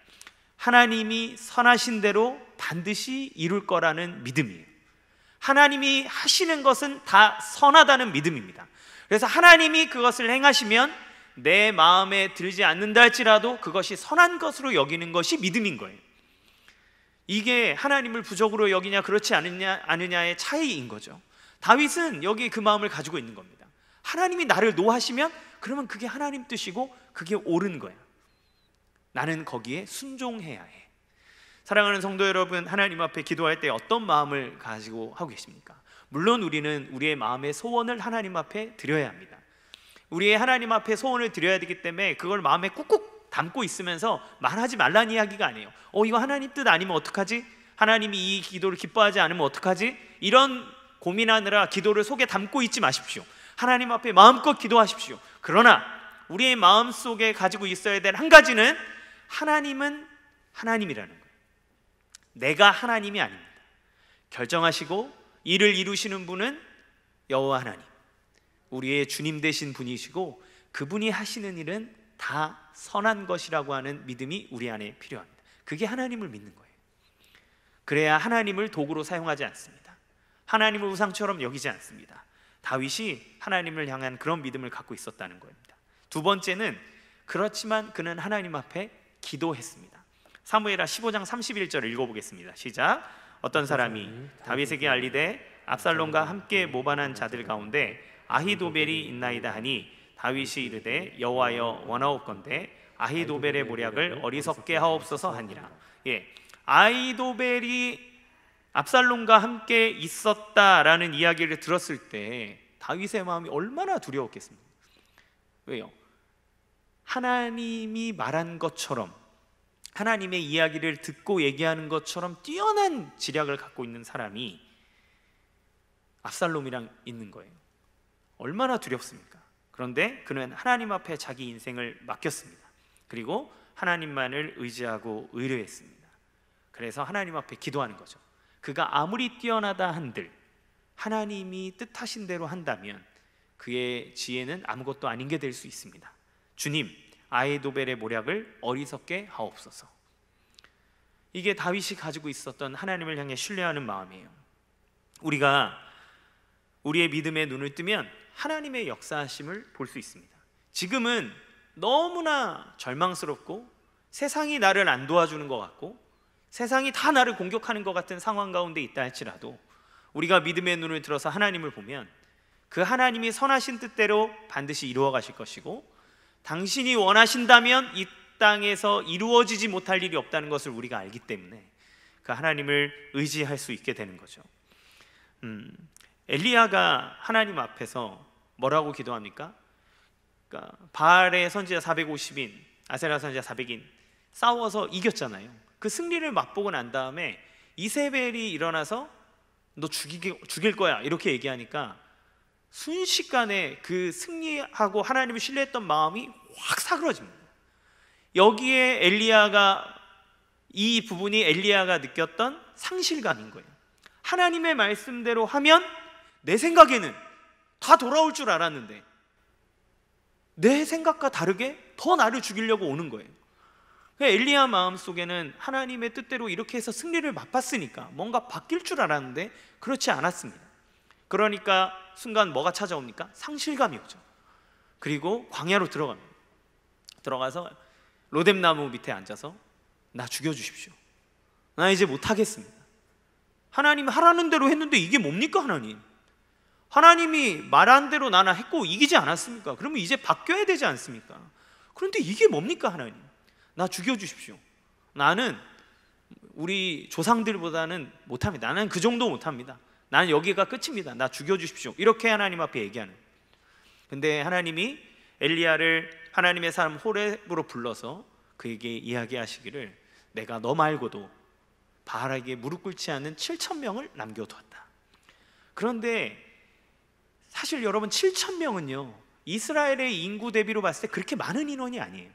하나님이 선하신 대로 반드시 이룰 거라는 믿음이에요. 하나님이 하시는 것은 다 선하다는 믿음입니다. 그래서 하나님이 그것을 행하시면 내 마음에 들지 않는다 할지라도 그것이 선한 것으로 여기는 것이 믿음인 거예요. 이게 하나님을 부족으로 여기냐 그렇지 않느냐의 차이인 거죠. 다윗은 여기 그 마음을 가지고 있는 겁니다. 하나님이 나를 노하시면 그러면 그게 하나님 뜻이고 그게 옳은 거야. 나는 거기에 순종해야 해. 사랑하는 성도 여러분, 하나님 앞에 기도할 때 어떤 마음을 가지고 하고 계십니까? 물론 우리는 우리의 마음의 소원을 하나님 앞에 드려야 합니다. 우리의 하나님 앞에 소원을 드려야 되기 때문에 그걸 마음에 꾹꾹 담고 있으면서 말하지 말라는 이야기가 아니에요. 이거 하나님 뜻 아니면 어떡하지? 하나님이 이 기도를 기뻐하지 않으면 어떡하지? 이런 고민하느라 기도를 속에 담고 있지 마십시오. 하나님 앞에 마음껏 기도하십시오. 그러나 우리의 마음속에 가지고 있어야 될 한 가지는 하나님은 하나님이라는 거예요. 내가 하나님이 아닙니다. 결정하시고 일을 이루시는 분은 여호와 하나님, 우리의 주님 되신 분이시고 그분이 하시는 일은 다 선한 것이라고 하는 믿음이 우리 안에 필요합니다. 그게 하나님을 믿는 거예요. 그래야 하나님을 도구로 사용하지 않습니다. 하나님을 우상처럼 여기지 않습니다. 다윗이 하나님을 향한 그런 믿음을 갖고 있었다는 겁니다. 두 번째는 그렇지만 그는 하나님 앞에 기도했습니다. 사무엘하 15장 31절을 읽어보겠습니다. 시작. 어떤 사람이 다윗에게 알리되 압살롬과 함께 모반한 자들 가운데 아히도벨이 있나이다 하니 다윗이 이르되 여호와여 원하옵건대 아히도벨의 모략을 어리석게 하옵소서 하니라. 아히도벨이 압살롬과 함께 있었다라는 이야기를 들었을 때 다윗의 마음이 얼마나 두려웠겠습니까? 왜요? 하나님이 말한 것처럼, 하나님의 이야기를 듣고 얘기하는 것처럼 뛰어난 지략을 갖고 있는 사람이 압살롬이랑 있는 거예요. 얼마나 두렵습니까? 그런데 그는 하나님 앞에 자기 인생을 맡겼습니다. 그리고 하나님만을 의지하고 의뢰했습니다. 그래서 하나님 앞에 기도하는 거죠. 그가 아무리 뛰어나다 한들 하나님이 뜻하신 대로 한다면 그의 지혜는 아무것도 아닌 게 될 수 있습니다. 주님, 아히도벨의 모략을 어리석게 하옵소서. 이게 다윗이 가지고 있었던 하나님을 향해 신뢰하는 마음이에요. 우리가 우리의 믿음의 눈을 뜨면 하나님의 역사하심을 볼 수 있습니다. 지금은 너무나 절망스럽고 세상이 나를 안 도와주는 것 같고 세상이 다 나를 공격하는 것 같은 상황 가운데 있다 할지라도 우리가 믿음의 눈을 들어서 하나님을 보면 그 하나님이 선하신 뜻대로 반드시 이루어 가실 것이고 당신이 원하신다면 이 땅에서 이루어지지 못할 일이 없다는 것을 우리가 알기 때문에 그 하나님을 의지할 수 있게 되는 거죠. 엘리야가 하나님 앞에서 뭐라고 기도합니까? 그러니까 바알의 선지자 450인, 아세라 선지자 400인 싸워서 이겼잖아요. 그 승리를 맛보고 난 다음에 이세벨이 일어나서 너 죽일 거야 이렇게 얘기하니까 순식간에 그 승리하고 하나님을 신뢰했던 마음이 확 사그러집니다. 여기에 이 부분이 엘리야가 느꼈던 상실감인 거예요. 하나님의 말씀대로 하면 내 생각에는 다 돌아올 줄 알았는데 내 생각과 다르게 더 나를 죽이려고 오는 거예요. 엘리야 마음속에는 하나님의 뜻대로 이렇게 해서 승리를 맛봤으니까 뭔가 바뀔 줄 알았는데 그렇지 않았습니다. 그러니까 순간 뭐가 찾아옵니까? 상실감이 오죠. 그리고 광야로 들어갑니다. 들어가서 로뎀나무 밑에 앉아서 나 죽여주십시오. 나 이제 못하겠습니다. 하나님 하라는 대로 했는데 이게 뭡니까? 하나님이 말한 대로 나나 했고 이기지 않았습니까? 그러면 이제 바뀌어야 되지 않습니까? 그런데 이게 뭡니까? 하나님 나 죽여주십시오. 나는 우리 조상들보다는 못합니다. 나는 그 정도 못합니다. 나는 여기가 끝입니다. 나 죽여주십시오. 이렇게 하나님 앞에 얘기하는. 근데 하나님이 엘리야를 하나님의 사람 호렙으로 불러서 그에게 이야기하시기를 내가 너 말고도 바알에게 무릎 꿇지 않은 7,000명을 남겨두었다. 그런데 사실 여러분 7,000명은요 이스라엘의 인구 대비로 봤을 때 그렇게 많은 인원이 아니에요.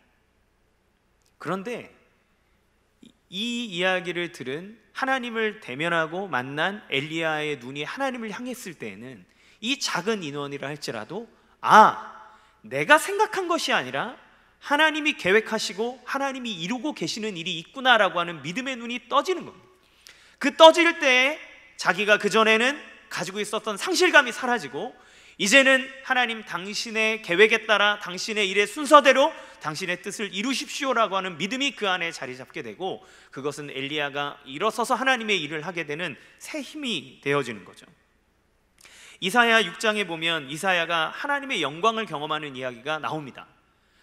그런데 이 이야기를 들은 하나님을 대면하고 만난 엘리야의 눈이 하나님을 향했을 때에는 이 작은 인원이라 할지라도 내가 생각한 것이 아니라 하나님이 계획하시고 하나님이 이루고 계시는 일이 있구나라고 하는 믿음의 눈이 떠지는 겁니다. 그 떠질 때 자기가 그전에는 가지고 있었던 상실감이 사라지고 이제는 하나님 당신의 계획에 따라 당신의 일의 순서대로 당신의 뜻을 이루십시오라고 하는 믿음이 그 안에 자리 잡게 되고 그것은 엘리야가 일어서서 하나님의 일을 하게 되는 새 힘이 되어지는 거죠. 이사야 6장에 보면 이사야가 하나님의 영광을 경험하는 이야기가 나옵니다.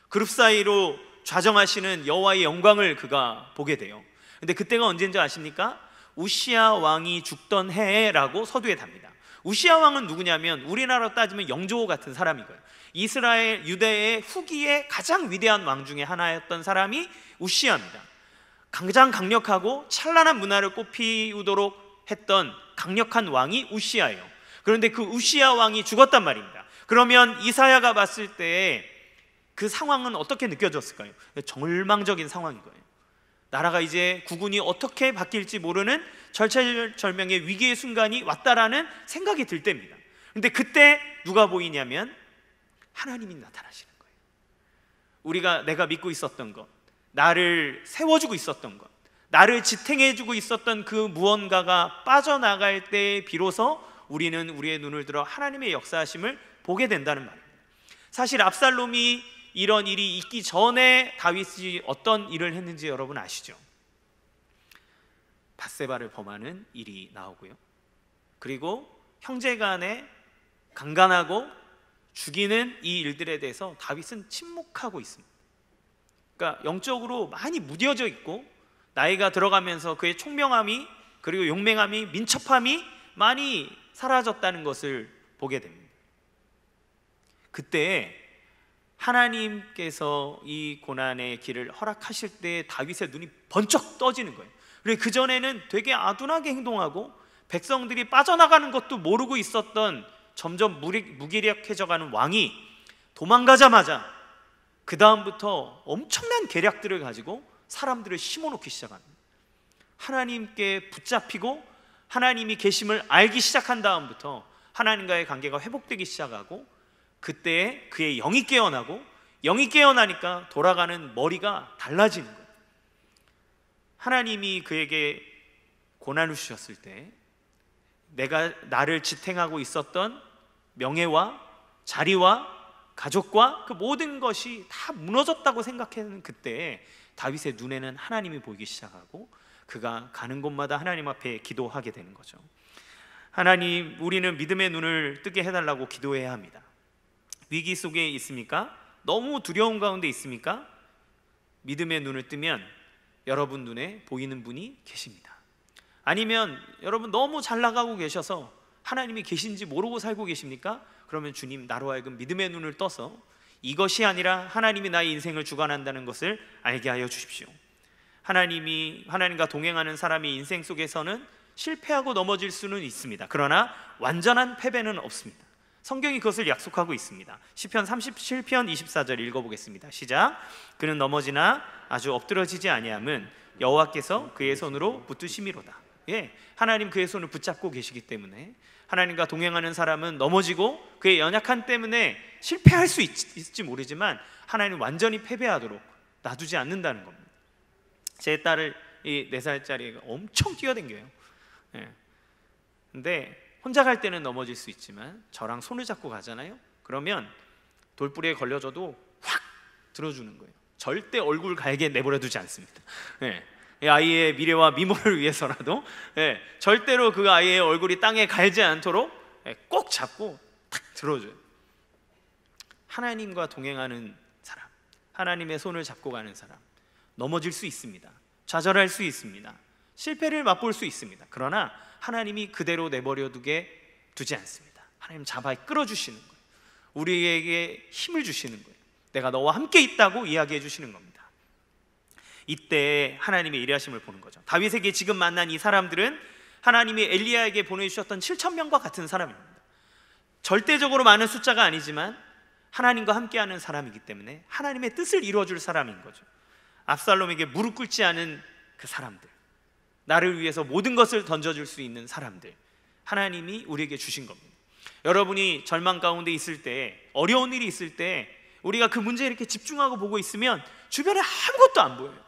그룹 사이로 좌정하시는 여호와의 영광을 그가 보게 돼요. 근데 그때가 언제인지 아십니까? 우시야 왕이 죽던 해라고 서두에 답니다. 우시야 왕은 누구냐면 우리나라로 따지면 영조 같은 사람이고요. 이스라엘 유대의 후기의 가장 위대한 왕 중에 하나였던 사람이 우시야입니다. 가장 강력하고 찬란한 문화를 꽃피우도록 했던 강력한 왕이 우시야예요. 그런데 그 우시야 왕이 죽었단 말입니다. 그러면 이사야가 봤을 때 그 상황은 어떻게 느껴졌을까요? 절망적인 상황인 거예요. 나라가 이제 국운이 어떻게 바뀔지 모르는 절체절명의 위기의 순간이 왔다라는 생각이 들 때입니다. 근데 그때 누가 보이냐면 하나님이 나타나시는 거예요. 내가 믿고 있었던 것, 나를 세워주고 있었던 것, 나를 지탱해주고 있었던 그 무언가가 빠져나갈 때 비로소 우리는 우리의 눈을 들어 하나님의 역사하심을 보게 된다는 말입니다. 사실 압살롬이 이런 일이 있기 전에 다윗이 어떤 일을 했는지 여러분 아시죠? 밧세바를 범하는 일이 나오고요, 그리고 형제간에 강간하고 죽이는 이 일들에 대해서 다윗은 침묵하고 있습니다. 그러니까 영적으로 많이 무뎌져 있고 나이가 들어가면서 그의 총명함이 그리고 용맹함이 민첩함이 많이 사라졌다는 것을 보게 됩니다. 그때 하나님께서 이 고난의 길을 허락하실 때 다윗의 눈이 번쩍 떠지는 거예요. 그리고 그전에는 되게 아둔하게 행동하고 백성들이 빠져나가는 것도 모르고 있었던 점점 무기력해져가는 왕이 도망가자마자 그 다음부터 엄청난 계략들을 가지고 사람들을 심어놓기 시작합니다. 하나님께 붙잡히고 하나님이 계심을 알기 시작한 다음부터 하나님과의 관계가 회복되기 시작하고, 그때 그의 영이 깨어나고, 영이 깨어나니까 돌아가는 머리가 달라지는 거예요. 하나님이 그에게 고난을 주셨을 때 나를 지탱하고 있었던 명예와 자리와 가족과 그 모든 것이 다 무너졌다고 생각하는 그때 다윗의 눈에는 하나님이 보이기 시작하고 그가 가는 곳마다 하나님 앞에 기도하게 되는 거죠. 하나님, 우리는 믿음의 눈을 뜨게 해달라고 기도해야 합니다. 위기 속에 있습니까? 너무 두려운 가운데 있습니까? 믿음의 눈을 뜨면 여러분 눈에 보이는 분이 계십니다. 아니면 여러분 너무 잘 나가고 계셔서 하나님이 계신지 모르고 살고 계십니까? 그러면 주님, 나로 하여금 믿음의 눈을 떠서 이것이 아니라 하나님이 나의 인생을 주관한다는 것을 알게 하여 주십시오. 하나님과 동행하는 사람이 인생 속에서는 실패하고 넘어질 수는 있습니다. 그러나 완전한 패배는 없습니다. 성경이 그것을 약속하고 있습니다. 시편 37편 24절 읽어보겠습니다. 시작. 그는 넘어지나 아주 엎드러지지 아니함은 여호와께서 그의 손으로 붙드심이로다. 하나님 그의 손을 붙잡고 계시기 때문에 하나님과 동행하는 사람은 넘어지고 그의 연약함 때문에 실패할 수 있을지 모르지만 하나님은 완전히 패배하도록 놔두지 않는다는 겁니다. 제 딸을, 이 4살짜리가 엄청 뛰어댕겨요. 근데 혼자 갈 때는 넘어질 수 있지만 저랑 손을 잡고 가잖아요. 그러면 돌부리에 걸려져도 확 들어주는 거예요. 절대 얼굴 갈게 내버려 두지 않습니다. 이 아이의 미래와 미모를 위해서라도 절대로 그 아이의 얼굴이 땅에 갈지 않도록 꼭 잡고 탁 들어줘요. 하나님과 동행하는 사람, 하나님의 손을 잡고 가는 사람, 넘어질 수 있습니다. 좌절할 수 있습니다. 실패를 맛볼 수 있습니다. 그러나 하나님이 그대로 내버려 두지 않습니다. 하나님 잡아 끌어주시는 거예요. 우리에게 힘을 주시는 거예요. 내가 너와 함께 있다고 이야기해 주시는 겁니다. 이때 하나님의 일하심을 보는 거죠. 다윗에게 지금 만난 이 사람들은 하나님이 엘리야에게 보내주셨던 7,000명과 같은 사람입니다. 절대적으로 많은 숫자가 아니지만 하나님과 함께하는 사람이기 때문에 하나님의 뜻을 이루어줄 사람인 거죠. 압살롬에게 무릎 꿇지 않은 그 사람들, 나를 위해서 모든 것을 던져줄 수 있는 사람들, 하나님이 우리에게 주신 겁니다. 여러분이 절망 가운데 있을 때, 어려운 일이 있을 때 우리가 그 문제에 이렇게 집중하고 보고 있으면 주변에 아무것도 안 보여요.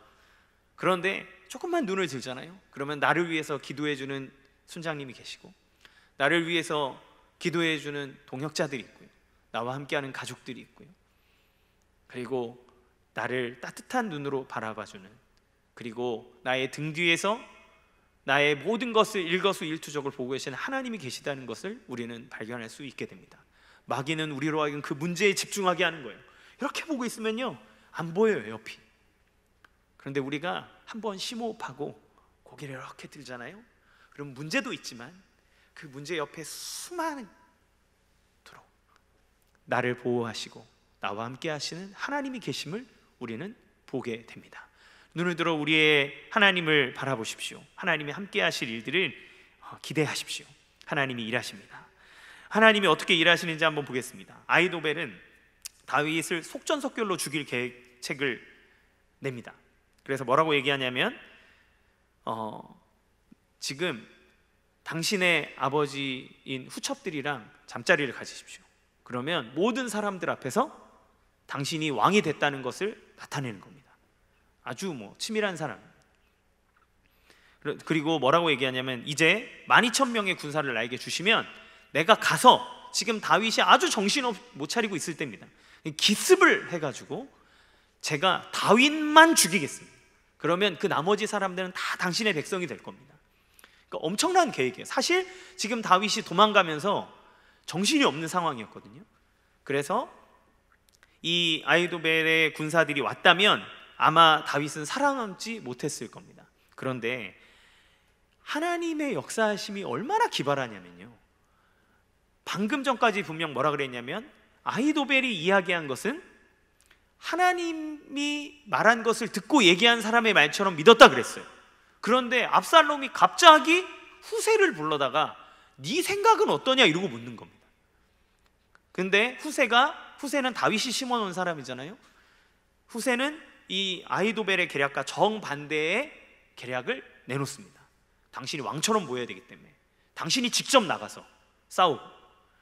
그런데 조금만 눈을 들잖아요. 그러면 나를 위해서 기도해주는 순장님이 계시고, 나를 위해서 기도해주는 동역자들이 있고요, 나와 함께하는 가족들이 있고요, 그리고 나를 따뜻한 눈으로 바라봐주는, 그리고 나의 등 뒤에서 나의 모든 것을 일거수일투족을 보고 계시는 하나님이 계시다는 것을 우리는 발견할 수 있게 됩니다. 마귀는 우리로 하여금 그 문제에 집중하게 하는 거예요. 이렇게 보고 있으면요, 안 보여요, 옆이. 그런데 우리가 한번 심호흡하고 고개를 이렇게 들잖아요. 그럼 문제도 있지만 그 문제 옆에 수많은 나를 보호하시고 나와 함께 하시는 하나님이 계심을 우리는 보게 됩니다. 눈을 들어 우리의 하나님을 바라보십시오. 하나님이 함께 하실 일들을 기대하십시오. 하나님이 일하십니다. 하나님이 어떻게 일하시는지 한번 보겠습니다. 아히도벨은 다윗을 속전속결로 죽일 계책을 냅니다. 그래서 뭐라고 얘기하냐면 지금 당신의 아버지인 후첩들이랑 잠자리를 가지십시오. 그러면 모든 사람들 앞에서 당신이 왕이 됐다는 것을 나타내는 겁니다. 아주 치밀한 사람. 그리고 뭐라고 얘기하냐면 이제 12,000명의 군사를 나에게 주시면 내가 가서, 지금 다윗이 아주 못 차리고 있을 때입니다. 기습을 해가지고 제가 다윗만 죽이겠습니다. 그러면 그 나머지 사람들은 다 당신의 백성이 될 겁니다. 그러니까 엄청난 계획이에요. 사실 지금 다윗이 도망가면서 정신이 없는 상황이었거든요. 그래서 이 아히도벨의 군사들이 왔다면 아마 다윗은 살아남지 못했을 겁니다. 그런데 하나님의 역사하심이 얼마나 기발하냐면요, 방금 전까지 분명 뭐라 그랬냐면 아히도벨이 이야기한 것은 하나님이 말한 것을 듣고 얘기한 사람의 말처럼 믿었다 그랬어요. 그런데 압살롬이 갑자기 후세를 불러다가 네 생각은 어떠냐 이러고 묻는 겁니다. 근데 후세는 다윗이 심어놓은 사람이잖아요. 후세는 이 아히도벨의 계략과 정반대의 계략을 내놓습니다. 당신이 왕처럼 보여야 되기 때문에 당신이 직접 나가서 싸우고,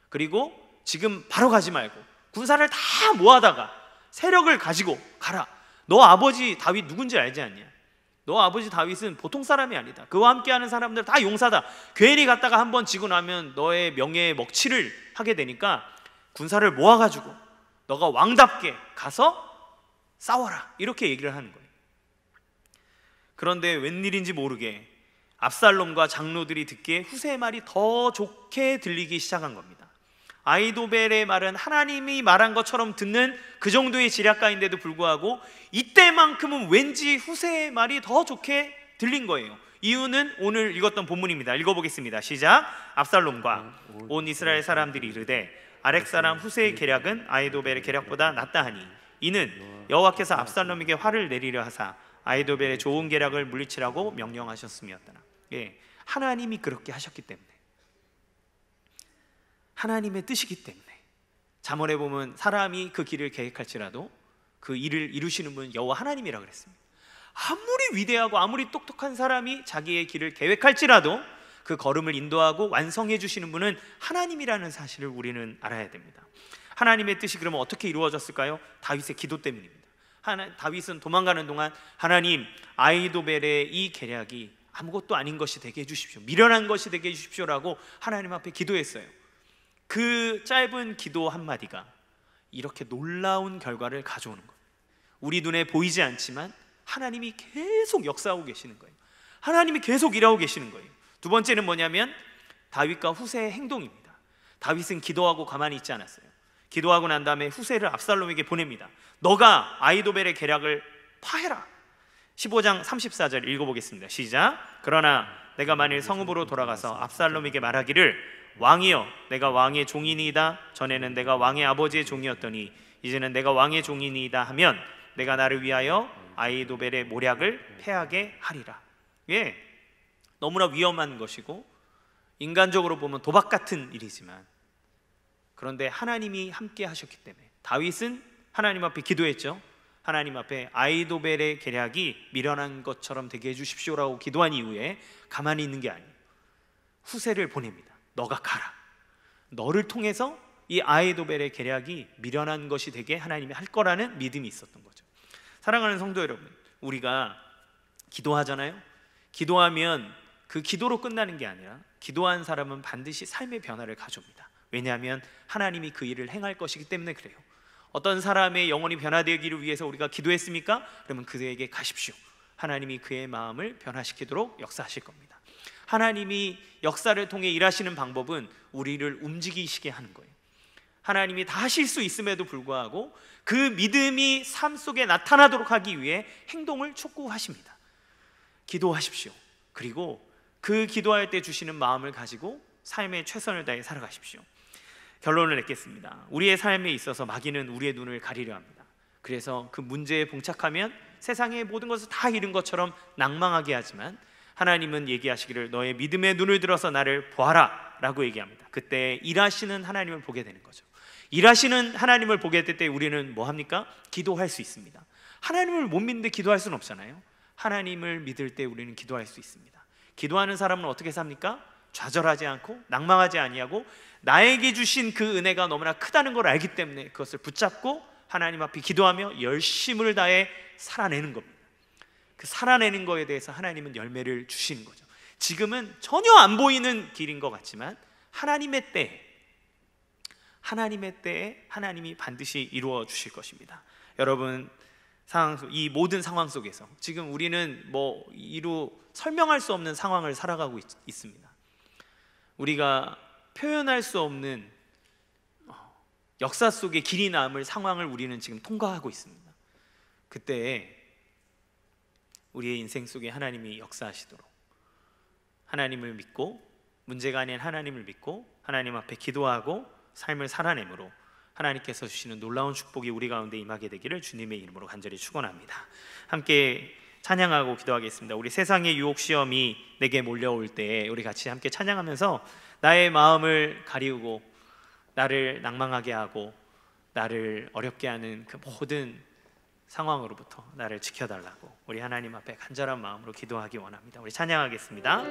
그리고 지금 바로 가지 말고 군사를 다 모아다가 세력을 가지고 가라. 너 아버지 다윗 누군지 알지 않냐? 너 아버지 다윗은 보통 사람이 아니다. 그와 함께하는 사람들 다 용사다. 괜히 갔다가 한번 지고 나면 너의 명예에 먹칠을 하게 되니까 군사를 모아가지고 너가 왕답게 가서 싸워라, 이렇게 얘기를 하는 거예요. 그런데 웬일인지 모르게 압살롬과 장로들이 듣기에 후세의 말이 더 좋게 들리기 시작한 겁니다. 아히도벨의 말은 하나님이 말한 것처럼 듣는 그 정도의 지략가인데도 불구하고 이때만큼은 왠지 후세의 말이 더 좋게 들린 거예요. 이유는 오늘 읽었던 본문입니다. 읽어보겠습니다. 시작. 압살롬과 온 이스라엘 사람들이 이르되 아렉 사람 후세의 계략은 아히도벨의 계략보다 낫다 하니 이는 여호와께서 압살롬에게 화를 내리려 하사 아히도벨의 좋은 계략을 물리치라고 명령하셨음이었더라. 예, 하나님이 그렇게 하셨기 때문에, 하나님의 뜻이기 때문에. 잠언에 보면 사람이 그 길을 계획할지라도 그 일을 이루시는 분은 여호와 하나님이라 그랬습니다. 아무리 위대하고 아무리 똑똑한 사람이 자기의 길을 계획할지라도 그 걸음을 인도하고 완성해 주시는 분은 하나님이라는 사실을 우리는 알아야 됩니다. 하나님의 뜻이 그러면 어떻게 이루어졌을까요? 다윗의 기도 때문입니다. 다윗은 도망가는 동안 하나님, 아히도벨의 이 계략이 아무것도 아닌 것이 되게 해주십시오, 미련한 것이 되게 해주십시오라고 하나님 앞에 기도했어요. 그 짧은 기도 한마디가 이렇게 놀라운 결과를 가져오는 거예요. 우리 눈에 보이지 않지만 하나님이 계속 역사하고 계시는 거예요. 하나님이 계속 일하고 계시는 거예요. 두 번째는 뭐냐면 다윗과 후세의 행동입니다. 다윗은 기도하고 가만히 있지 않았어요. 기도하고 난 다음에 후세를 압살롬에게 보냅니다. 너가 아히도벨의 계략을 파해라. 15장 34절 읽어보겠습니다. 시작. 그러나 내가 만일 성읍으로 돌아가서 압살롬에게 말하기를 왕이여 내가 왕의 종이니이다. 전에는 내가 왕의 아버지의 종이었더니 이제는 내가 왕의 종이니이다 하면 내가 나를 위하여 아히도벨의 모략을 패하게 하리라. 예, 너무나 위험한 것이고 인간적으로 보면 도박 같은 일이지만, 그런데 하나님이 함께 하셨기 때문에 다윗은 하나님 앞에 기도했죠. 하나님 앞에 아히도벨의 계략이 미련한 것처럼 되게 해주십시오라고 기도한 이후에 가만히 있는 게 아니에요. 후세를 보냅니다. 너가 가라. 너를 통해서 이 아히도벨의 계략이 미련한 것이 되게 하나님이 할 거라는 믿음이 있었던 거죠. 사랑하는 성도 여러분, 우리가 기도하잖아요. 기도하면 그 기도로 끝나는 게 아니라 기도한 사람은 반드시 삶의 변화를 가져옵니다. 왜냐하면 하나님이 그 일을 행할 것이기 때문에 그래요. 어떤 사람의 영혼이 변화되기를 위해서 우리가 기도했습니까? 그러면 그에게 가십시오. 하나님이 그의 마음을 변화시키도록 역사하실 겁니다. 하나님이 역사를 통해 일하시는 방법은 우리를 움직이시게 하는 거예요. 하나님이 다 하실 수 있음에도 불구하고 그 믿음이 삶 속에 나타나도록 하기 위해 행동을 촉구하십니다. 기도하십시오. 그리고 그 기도할 때 주시는 마음을 가지고 삶에 최선을 다해 살아가십시오. 결론을 맺겠습니다. 우리의 삶에 있어서 마귀는 우리의 눈을 가리려 합니다. 그래서 그 문제에 봉착하면 세상의 모든 것을 다 잃은 것처럼 낭망하게 하지만 하나님은 얘기하시기를 너의 믿음의 눈을 들어서 나를 보아라 라고 얘기합니다. 그때 일하시는 하나님을 보게 되는 거죠. 일하시는 하나님을 보게 될 때 우리는 뭐 합니까? 기도할 수 있습니다. 하나님을 못 믿는데 기도할 수는 없잖아요. 하나님을 믿을 때 우리는 기도할 수 있습니다. 기도하는 사람은 어떻게 삽니까? 좌절하지 않고 낭망하지 아니하고 나에게 주신 그 은혜가 너무나 크다는 걸 알기 때문에 그것을 붙잡고 하나님 앞에 기도하며 열심을 다해 살아내는 겁니다. 그 살아내는 거에 대해서 하나님은 열매를 주시는 거죠. 지금은 전혀 안 보이는 길인 것 같지만 하나님의 때에 하나님이 반드시 이루어 주실 것입니다. 여러분, 이 모든 상황 속에서 지금 우리는 이루 설명할 수 없는 상황을 살아가고 있습니다. 우리가 표현할 수 없는 역사 속에 길이 남을 상황을 우리는 지금 통과하고 있습니다. 그때 우리의 인생 속에 하나님이 역사하시도록 하나님을 믿고, 문제가 아닌 하나님을 믿고 하나님 앞에 기도하고 삶을 살아내므로 하나님께서 주시는 놀라운 축복이 우리 가운데 임하게 되기를 주님의 이름으로 간절히 축원합니다. 함께 찬양하고 기도하겠습니다. 우리 세상의 유혹 시험이 내게 몰려올 때 우리 같이 함께 찬양하면서 나의 마음을 가리우고 나를 낭망하게 하고 나를 어렵게 하는 그 모든 상황으로부터 나를 지켜달라고 우리 하나님 앞에 간절한 마음으로 기도하기 원합니다. 우리 찬양하겠습니다.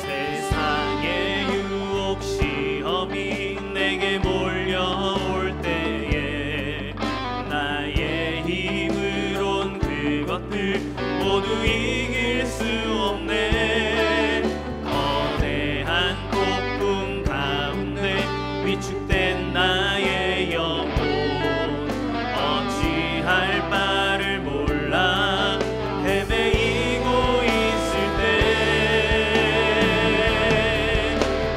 세상의 유혹 시험이 내게 몰려올 때에 나의 힘으론 그것들 모두 이길 수 없네. 거대한 폭풍 가운데 위축된 나의 영혼 어찌할 바를 몰라 헤매이고 있을 때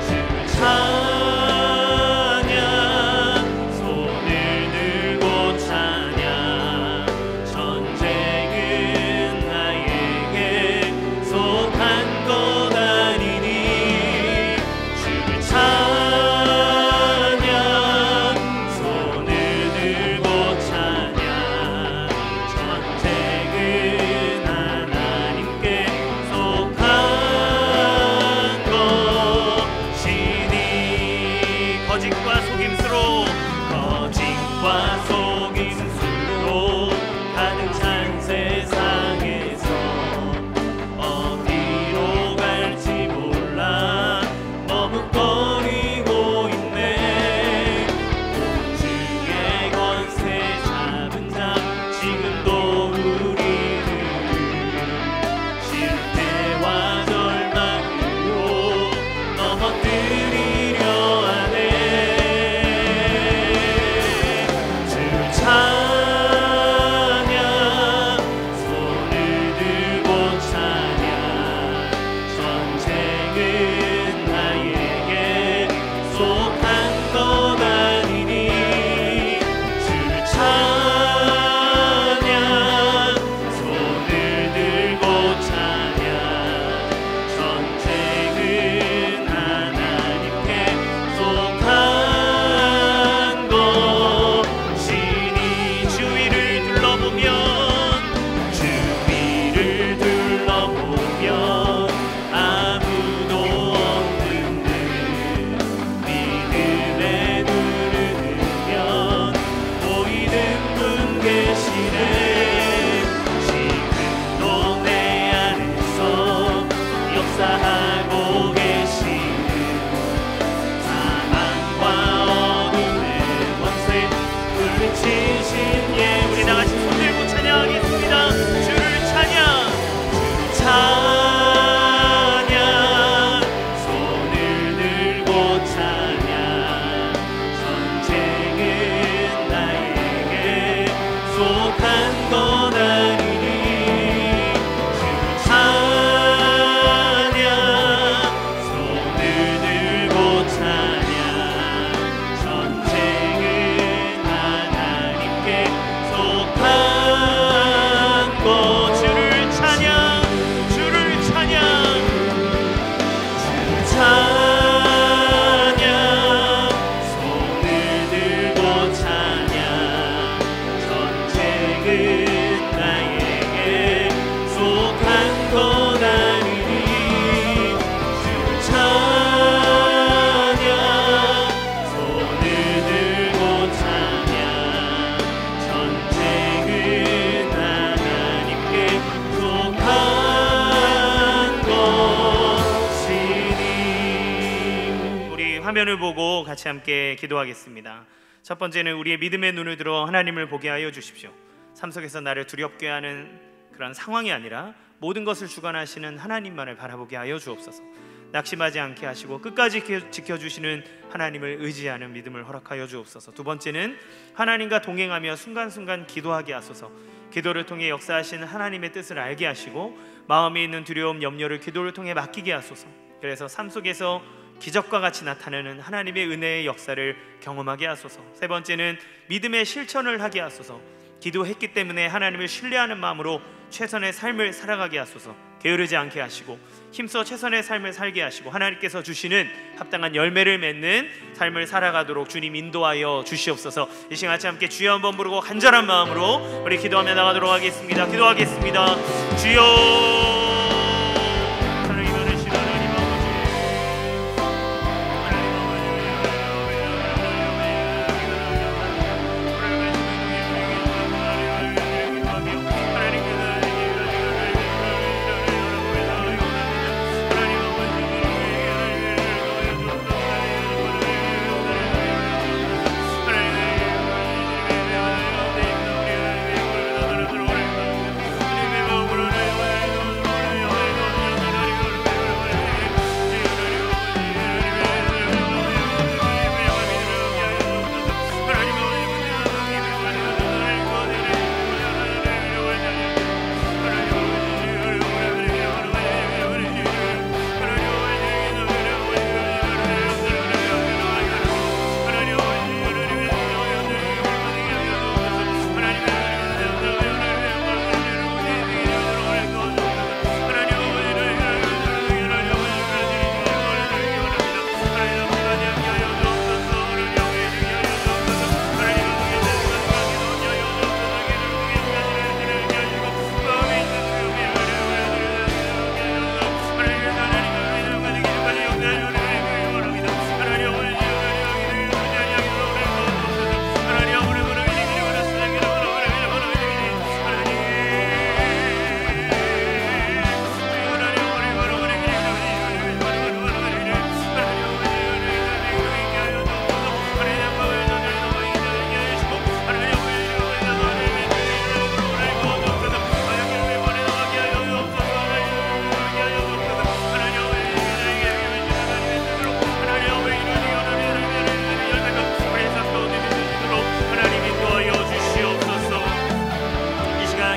주를 찬양, 손을 들고 찬양. 전쟁은 나에게 속한 화면을 보고 같이 함께 기도하겠습니다. 첫 번째는 우리의 믿음의 눈을 들어 하나님을 보게 하여 주십시오. 삶 속에서 나를 두렵게 하는 그런 상황이 아니라 모든 것을 주관하시는 하나님만을 바라보게 하여 주옵소서. 낙심하지 않게 하시고 끝까지 지켜주시는 하나님을 의지하는 믿음을 허락하여 주옵소서. 두 번째는 하나님과 동행하며 순간순간 기도하게 하소서. 기도를 통해 역사하시는 하나님의 뜻을 알게 하시고 마음에 있는 두려움, 염려를 기도를 통해 맡기게 하소서. 그래서 삶 속에서 기적과 같이 나타나는 하나님의 은혜의 역사를 경험하게 하소서. 세 번째는 믿음의 실천을 하게 하소서. 기도했기 때문에 하나님을 신뢰하는 마음으로 최선의 삶을 살아가게 하소서. 게으르지 않게 하시고 힘써 최선의 삶을 살게 하시고 하나님께서 주시는 합당한 열매를 맺는 삶을 살아가도록 주님 인도하여 주시옵소서. 이 시간 같이 함께 주여 한번 부르고 간절한 마음으로 우리 기도하며 나가도록 하겠습니다. 기도하겠습니다. 주여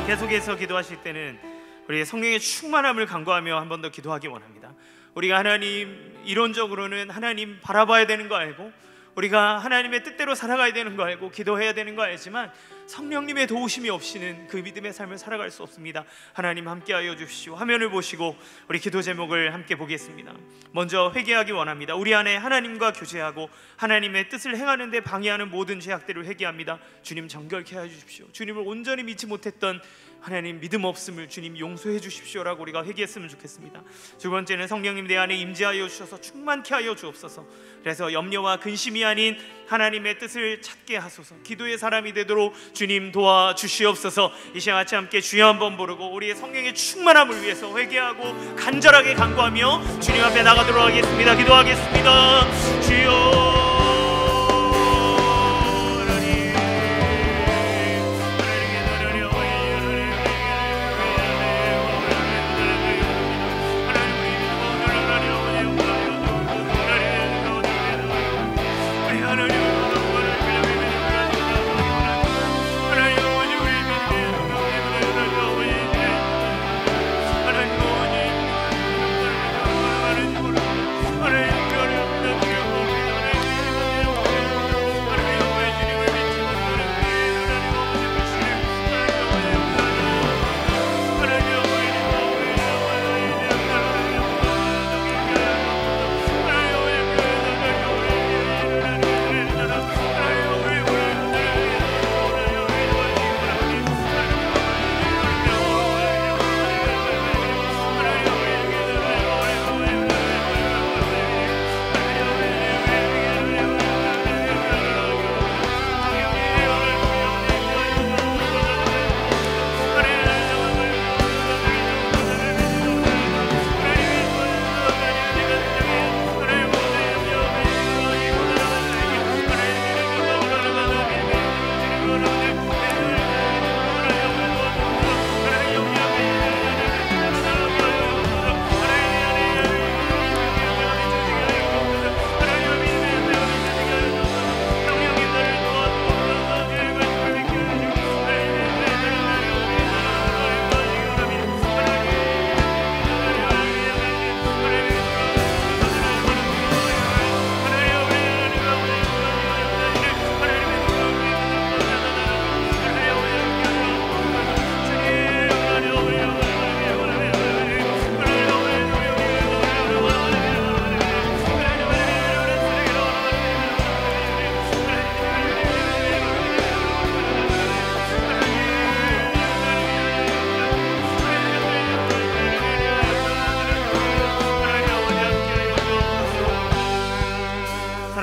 계속해서 기도하실 때는 우리의 성령의 충만함을 간구하며 한 번 더 기도하기 원합니다. 우리가 하나님 이론적으로는 하나님 바라봐야 되는 거 알고 우리가 하나님의 뜻대로 살아가야 되는 거 알고 기도해야 되는 거 알지만 성령님의 도우심이 없이는 그 믿음의 삶을 살아갈 수 없습니다. 하나님 함께하여 주십시오. 화면을 보시고 우리 기도 제목을 함께 보겠습니다. 먼저 회개하기 원합니다. 우리 안에 하나님과 교제하고 하나님의 뜻을 행하는 데 방해하는 모든 죄악들을 회개합니다. 주님 정결케 하여 주십시오. 주님을 온전히 믿지 못했던 하나님 믿음 없음을 주님 용서해 주십시오라고 우리가 회개했으면 좋겠습니다. 두 번째는 성령님 내 안에 임재하여 주셔서 충만케 하여 주옵소서. 그래서 염려와 근심이 아닌 하나님의 뜻을 찾게 하소서. 기도의 사람이 되도록 주님 도와주시옵소서. 이 시간 같이 함께 주여 한번 부르고 우리의 성령의 충만함을 위해서 회개하고 간절하게 간구하며 주님 앞에 나가도록 하겠습니다. 기도하겠습니다. 주여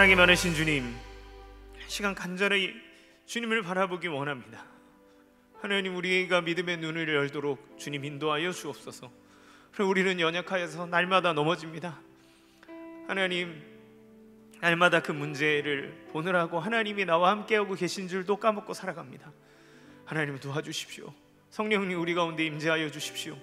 사랑이 많으신 주님, 시간 간절히 주님을 바라보기 원합니다. 하나님, 우리가 믿음의 눈을 열도록 주님 인도하여 주옵소서. 우리는 연약하여서 날마다 넘어집니다. 하나님, 날마다 그 문제를 보느라고 하나님이 나와 함께하고 계신 줄도 까먹고 살아갑니다. 하나님 도와주십시오. 성령님 우리 가운데 임재하여 주십시오.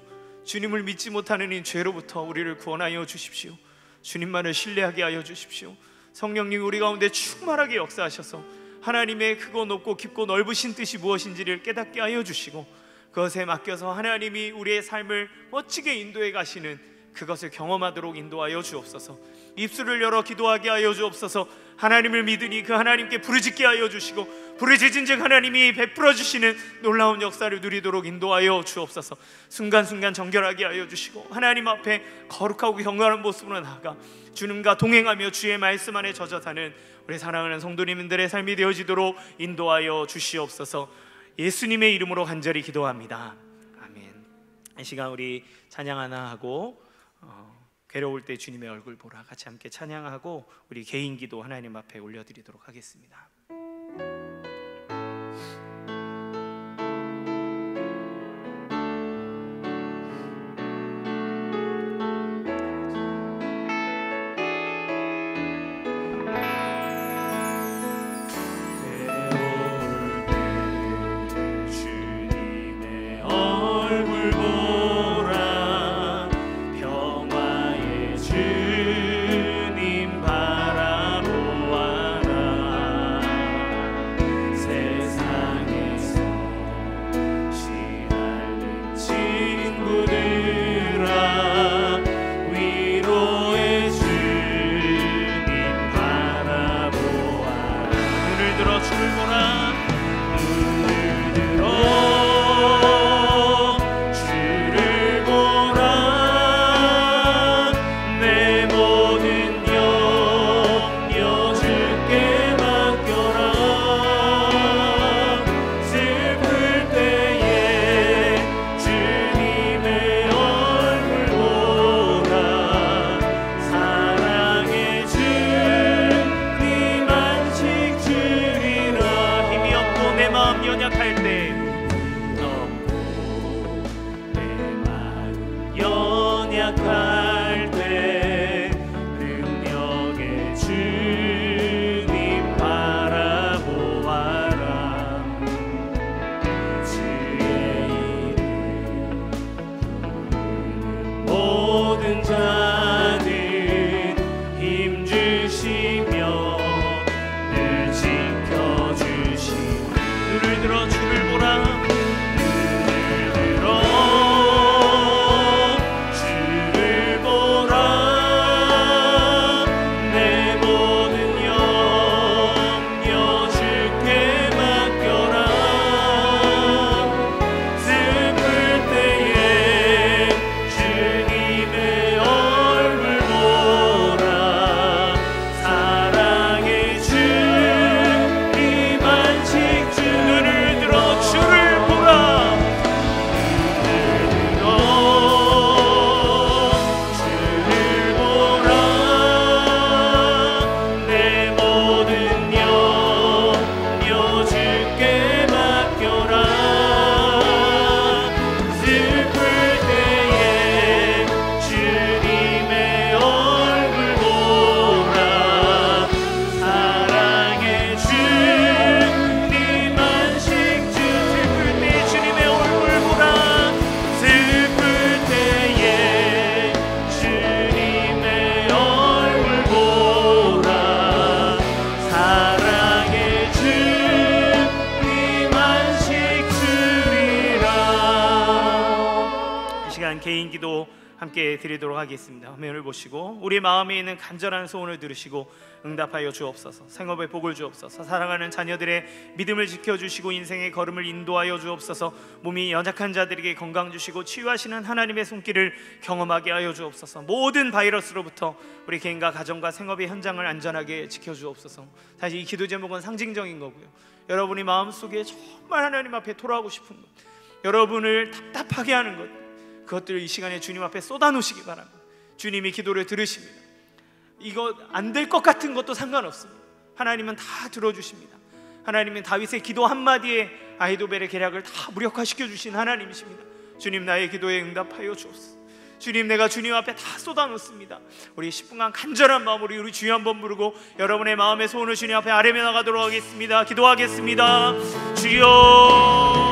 주님을 믿지 못하는 이 죄로부터 우리를 구원하여 주십시오. 주님만을 신뢰하게 하여 주십시오. 성령님 우리 가운데 충만하게 역사하셔서 하나님의 크고 높고 깊고 넓으신 뜻이 무엇인지를 깨닫게 하여 주시고, 그것에 맡겨서 하나님이 우리의 삶을 멋지게 인도해 가시는 그것을 경험하도록 인도하여 주옵소서. 입술을 열어 기도하게 하여 주옵소서. 하나님을 믿으니 그 하나님께 부르짖게 하여 주시고, 부르짖은즉 하나님이 베풀어 주시는 놀라운 역사를 누리도록 인도하여 주옵소서. 순간순간 정결하게 하여 주시고, 하나님 앞에 거룩하고 경건한 모습으로 나아가 주님과 동행하며 주의 말씀 안에 젖어 사는 우리 사랑하는 성도님들의 삶이 되어지도록 인도하여 주시옵소서. 예수님의 이름으로 간절히 기도합니다. 아멘. 이 시간 우리 찬양 하나 하고 괴로울 때 주님의 얼굴 보라 같이 함께 찬양하고 우리 개인 기도 하나님 앞에 올려드리도록 하겠습니다. 개인 기도 함께 드리도록 하겠습니다. 화면을 보시고 우리 마음에 있는 간절한 소원을 들으시고 응답하여 주옵소서. 생업의 복을 주옵소서. 사랑하는 자녀들의 믿음을 지켜주시고 인생의 걸음을 인도하여 주옵소서. 몸이 연약한 자들에게 건강 주시고 치유하시는 하나님의 손길을 경험하게 하여 주옵소서. 모든 바이러스로부터 우리 개인과 가정과 생업의 현장을 안전하게 지켜주옵소서. 사실 이 기도 제목은 상징적인 거고요, 여러분이 마음속에 정말 하나님 앞에 토로하고 싶은 것, 여러분을 답답하게 하는 것, 그것들을 이 시간에 주님 앞에 쏟아놓으시기 바랍니다. 주님이 기도를 들으십니다. 이거 안 될 것 같은 것도 상관없습니다. 하나님은 다 들어주십니다. 하나님은 다윗의 기도 한마디에 아히도벨의 계략을 다 무력화시켜 주신 하나님이십니다. 주님, 나의 기도에 응답하여 주옵소서. 주님, 내가 주님 앞에 다 쏟아놓습니다. 우리 10분간 간절한 마음으로 우리 주여 한번 부르고 여러분의 마음의 소원을 주님 앞에 아뢰며 나가도록 하겠습니다. 기도하겠습니다. 주여,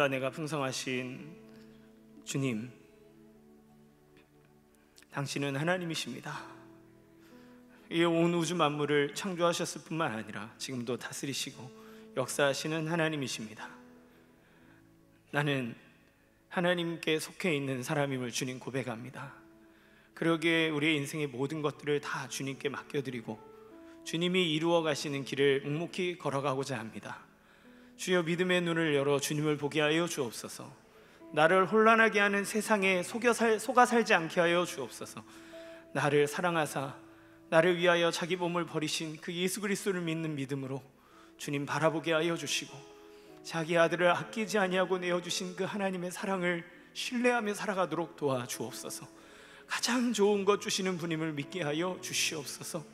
사랑과 은혜가 풍성하신 주님, 당신은 하나님이십니다. 이 온 우주 만물을 창조하셨을 뿐만 아니라 지금도 다스리시고 역사하시는 하나님이십니다. 나는 하나님께 속해 있는 사람임을 주님 고백합니다. 그러기에 우리의 인생의 모든 것들을 다 주님께 맡겨드리고 주님이 이루어 가시는 길을 묵묵히 걸어가고자 합니다. 주여, 믿음의 눈을 열어 주님을 보게 하여 주옵소서. 나를 혼란하게 하는 세상에 속아 살지 않게 하여 주옵소서. 나를 사랑하사 나를 위하여 자기 몸을 버리신 그 예수 그리스도를 믿는 믿음으로 주님 바라보게 하여 주시고, 자기 아들을 아끼지 아니하고 내어주신 그 하나님의 사랑을 신뢰하며 살아가도록 도와주옵소서. 가장 좋은 것 주시는 분임을 믿게 하여 주시옵소서.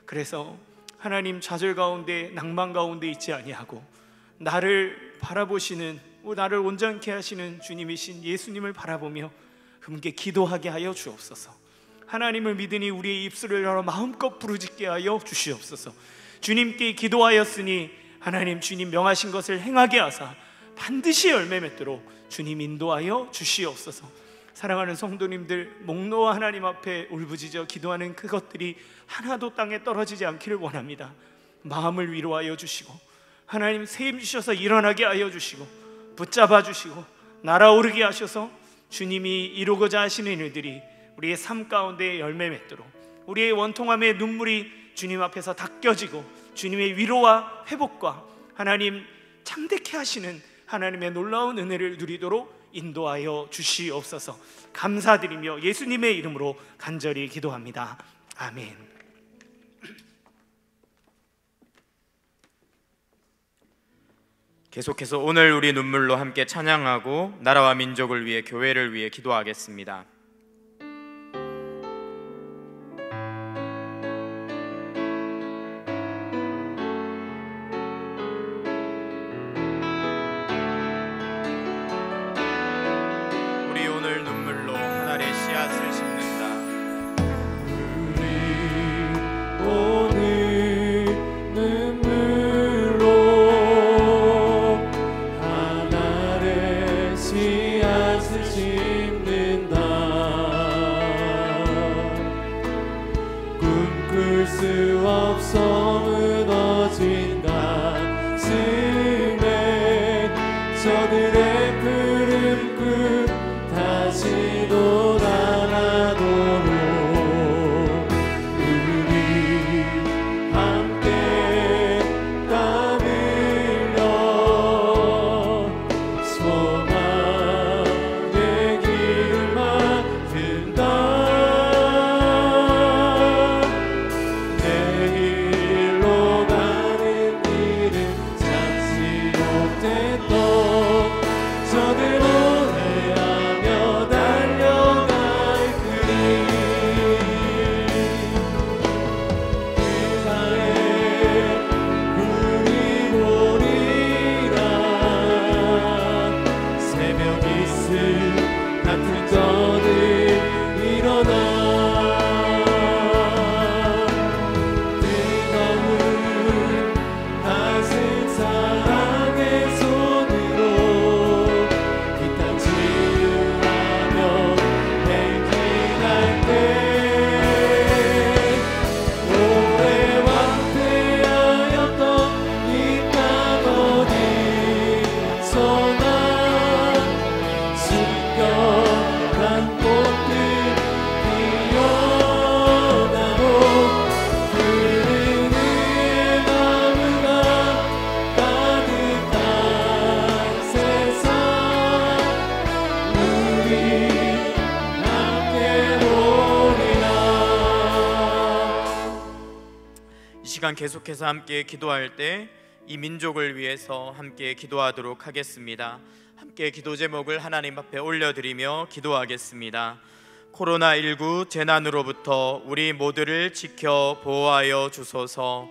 그래서 하나님, 좌절 가운데 낭만 가운데 있지 아니하고 나를 바라보시는, 나를 온전케 하시는 주님이신 예수님을 바라보며 함께 기도하게 하여 주옵소서. 하나님을 믿으니 우리의 입술을 열어 마음껏 부르짖게 하여 주시옵소서. 주님께 기도하였으니 하나님, 주님 명하신 것을 행하게 하사 반드시 열매 맺도록 주님 인도하여 주시옵소서. 사랑하는 성도님들, 목 놓아 하나님 앞에 울부짖어 기도하는 그것들이 하나도 땅에 떨어지지 않기를 원합니다. 마음을 위로하여 주시고 하나님 세임 주셔서 일어나게 하여 주시고 붙잡아 주시고 날아오르게 하셔서 주님이 이루고자 하시는 일들이 우리의 삶 가운데 열매 맺도록, 우리의 원통함의 눈물이 주님 앞에서 닦여지고 주님의 위로와 회복과 하나님 창대케 하시는 하나님의 놀라운 은혜를 누리도록 인도하여 주시옵소서. 감사드리며 예수님의 이름으로 간절히 기도합니다. 아멘. 계속해서 오늘 우리 눈물로 함께 찬양하고 나라와 민족을 위해, 교회를 위해 기도하겠습니다. 우리 오늘 눈물로 하늘의 씨앗을 심는다. 오늘 눈물로 하늘의 씨앗을 심는다. 꿈꿀 수 없어 무너진 가슴에 저들의 푸른 꿈 다시 돋아나도록 우리 함께 땀 흘려 소망의 길을 만든다. 내일로 가는 길을 잠시 못했던 저들 노래하며 달려갈 그리 그날에 우리 보리라. 새벽 이슬 같은 저들 일어나 뜨거운 가슴 사랑의 손으로 이 땅 치유하며 행진할 때 오래 왕래하였던 이 땅 어디서나 숨겨난 꽃들 피어나고 푸른 의의 나무가 가득한 세상 우리 함께 보리라. 이 시간 계속해서 함께 기도할 때 이 민족을 위해서 함께 기도하도록 하겠습니다. 함께 기도 제목을 하나님 앞에 올려드리며 기도하겠습니다. 코로나19 재난으로부터 우리 모두를 지켜 보호하여 주소서.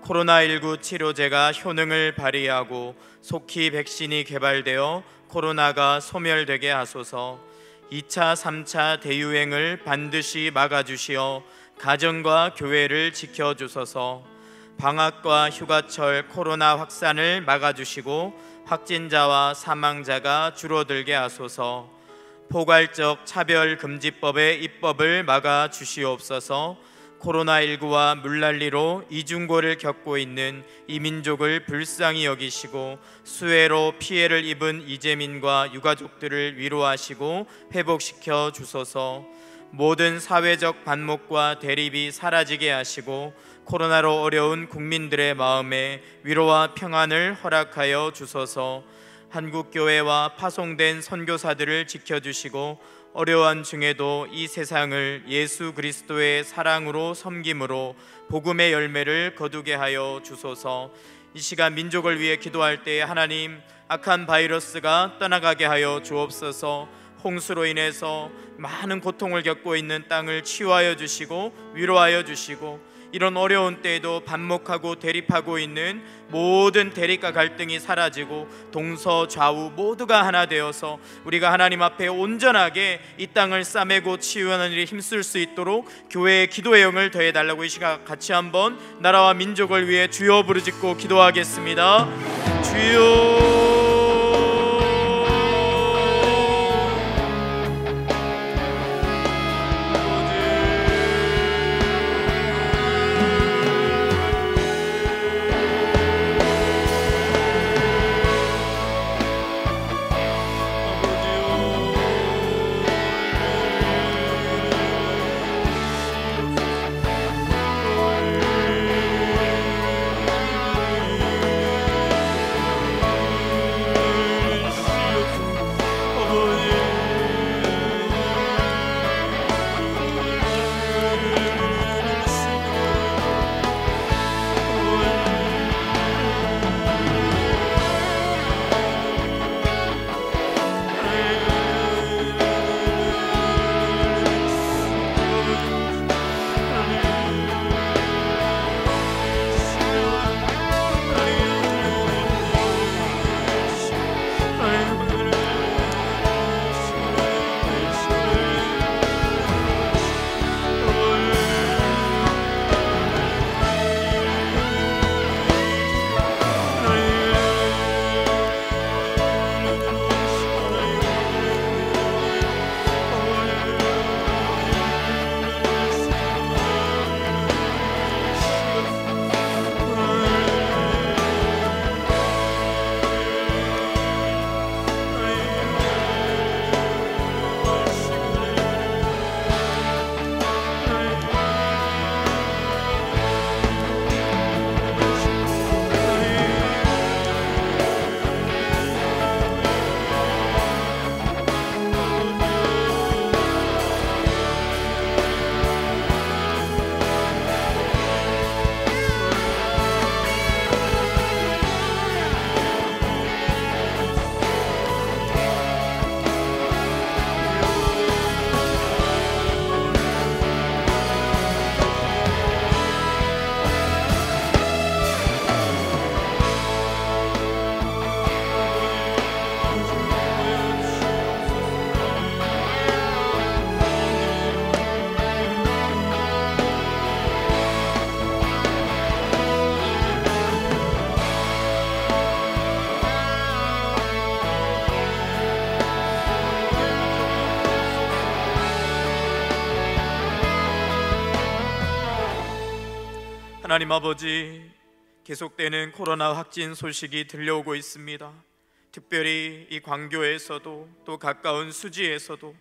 코로나19 치료제가 효능을 발휘하고 속히 백신이 개발되어 코로나가 소멸되게 하소서. 2차, 3차 대유행을 반드시 막아주시어 가정과 교회를 지켜주소서. 방학과 휴가철 코로나 확산을 막아주시고 확진자와 사망자가 줄어들게 하소서. 포괄적 차별금지법의 입법을 막아 주시옵소서. 코로나19와 물난리로 이중고를 겪고 있는 이 민족을 불쌍히 여기시고 수해로 피해를 입은 이재민과 유가족들을 위로하시고 회복시켜 주소서. 모든 사회적 반목과 대립이 사라지게 하시고 코로나로 어려운 국민들의 마음에 위로와 평안을 허락하여 주소서. 한국교회와 파송된 선교사들을 지켜주시고 어려운 중에도 이 세상을 예수 그리스도의 사랑으로 섬김으로 복음의 열매를 거두게 하여 주소서. 이 시간 민족을 위해 기도할 때 하나님, 악한 바이러스가 떠나가게 하여 주옵소서. 홍수로 인해서 많은 고통을 겪고 있는 땅을 치유하여 주시고 위로하여 주시고, 이런 어려운 때에도 반목하고 대립하고 있는 모든 대립과 갈등이 사라지고 동서좌우 모두가 하나 되어서 우리가 하나님 앞에 온전하게 이 땅을 싸매고 치유하는 일에 힘쓸 수 있도록 교회의 기도의 영을 더해달라고 이 시간 같이 한번 나라와 민족을 위해 주여 부르짖고 기도하겠습니다. 주여. 하나님 아버지, 계속되는 코로나 확진 소식이 들려오고 있습니다. 특별히 이 광교에서도 또 가까운 수지에서도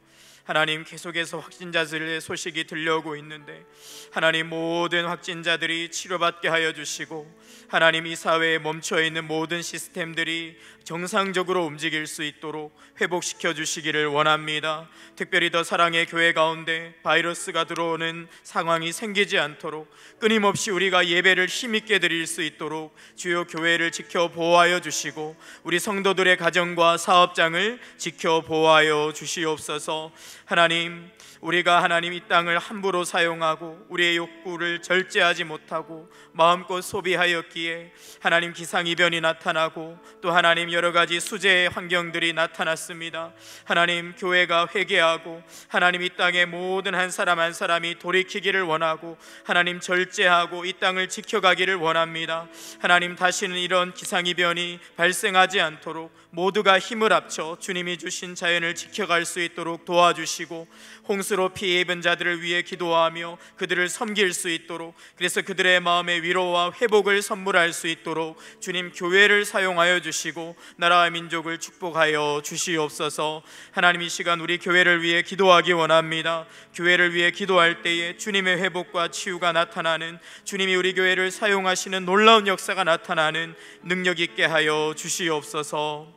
하나님 계속해서 확진자들의 소식이 들려오고 있는데, 하나님 모든 확진자들이 치료받게 하여 주시고 하나님 이 사회에 멈춰있는 모든 시스템들이 정상적으로 움직일 수 있도록 회복시켜 주시기를 원합니다. 특별히 더 사랑의 교회 가운데 바이러스가 들어오는 상황이 생기지 않도록 끊임없이 우리가 예배를 힘있게 드릴 수 있도록 주요 교회를 지켜 보호하여 주시고 우리 성도들의 가정과 사업장을 지켜 보호하여 주시옵소서. 하나님, 우리가 하나님 이 땅을 함부로 사용하고 우리의 욕구를 절제하지 못하고 마음껏 소비하였기에 하나님 기상이변이 나타나고 또 하나님 여러 가지 수재의 환경들이 나타났습니다. 하나님, 교회가 회개하고 하나님 이 땅의 모든 한 사람 한 사람이 돌이키기를 원하고 하나님 절제하고 이 땅을 지켜가기를 원합니다. 하나님, 다시는 이런 기상이변이 발생하지 않도록 모두가 힘을 합쳐 주님이 주신 자연을 지켜갈 수 있도록 도와주시고 홍수로 피해 입은 자들을 위해 기도하며 그들을 섬길 수 있도록, 그래서 그들의 마음의 위로와 회복을 선물할 수 있도록 주님 교회를 사용하여 주시고 나라와 민족을 축복하여 주시옵소서. 하나님, 이 시간 우리 교회를 위해 기도하기 원합니다. 교회를 위해 기도할 때에 주님의 회복과 치유가 나타나는, 주님이 우리 교회를 사용하시는 놀라운 역사가 나타나는 능력 있게 하여 주시옵소서.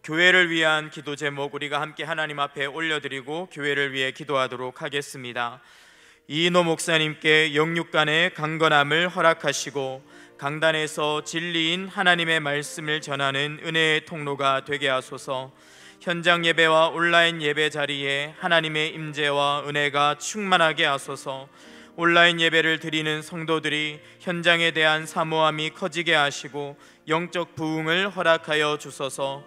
교회를 위한 기도 제목 우리가 함께 하나님 앞에 올려드리고 교회를 위해 기도하도록 하겠습니다. 이인호 목사님께 영육간의 강건함을 허락하시고 강단에서 진리인 하나님의 말씀을 전하는 은혜의 통로가 되게 하소서. 현장 예배와 온라인 예배 자리에 하나님의 임재와 은혜가 충만하게 하소서. 온라인 예배를 드리는 성도들이 현장에 대한 사모함이 커지게 하시고 영적 부흥을 허락하여 주소서.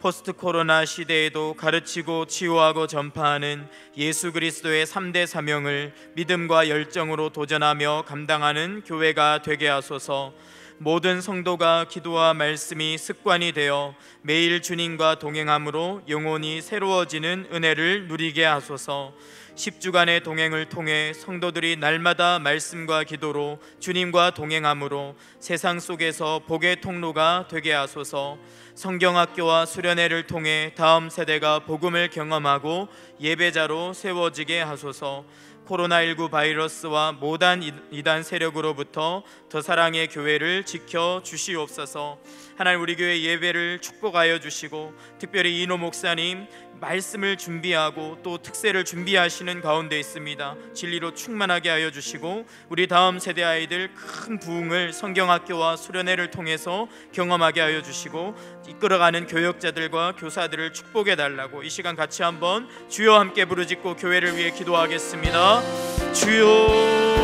포스트 코로나 시대에도 가르치고 치유하고 전파하는 예수 그리스도의 3대 사명을 믿음과 열정으로 도전하며 감당하는 교회가 되게 하소서. 모든 성도가 기도와 말씀이 습관이 되어 매일 주님과 동행함으로 영혼이 새로워지는 은혜를 누리게 하소서. 10주간의 동행을 통해 성도들이 날마다 말씀과 기도로 주님과 동행함으로 세상 속에서 복의 통로가 되게 하소서. 성경학교와 수련회를 통해 다음 세대가 복음을 경험하고 예배자로 세워지게 하소서. 코로나19 바이러스와 모단 이단 세력으로부터 더 사랑의 교회를 지켜 주시옵소서. 하나님, 우리 교회 예배를 축복하여 주시고 특별히 이인호 목사님 말씀을 준비하고 또 특세를 준비하시는 가운데 있습니다. 진리로 충만하게 하여 주시고 우리 다음 세대 아이들 큰 부흥을 성경학교와 수련회를 통해서 경험하게 하여 주시고 이끌어가는 교역자들과 교사들을 축복해 달라고 이 시간 같이 한번 주여 함께 부르짖고 교회를 위해 기도하겠습니다. 주여,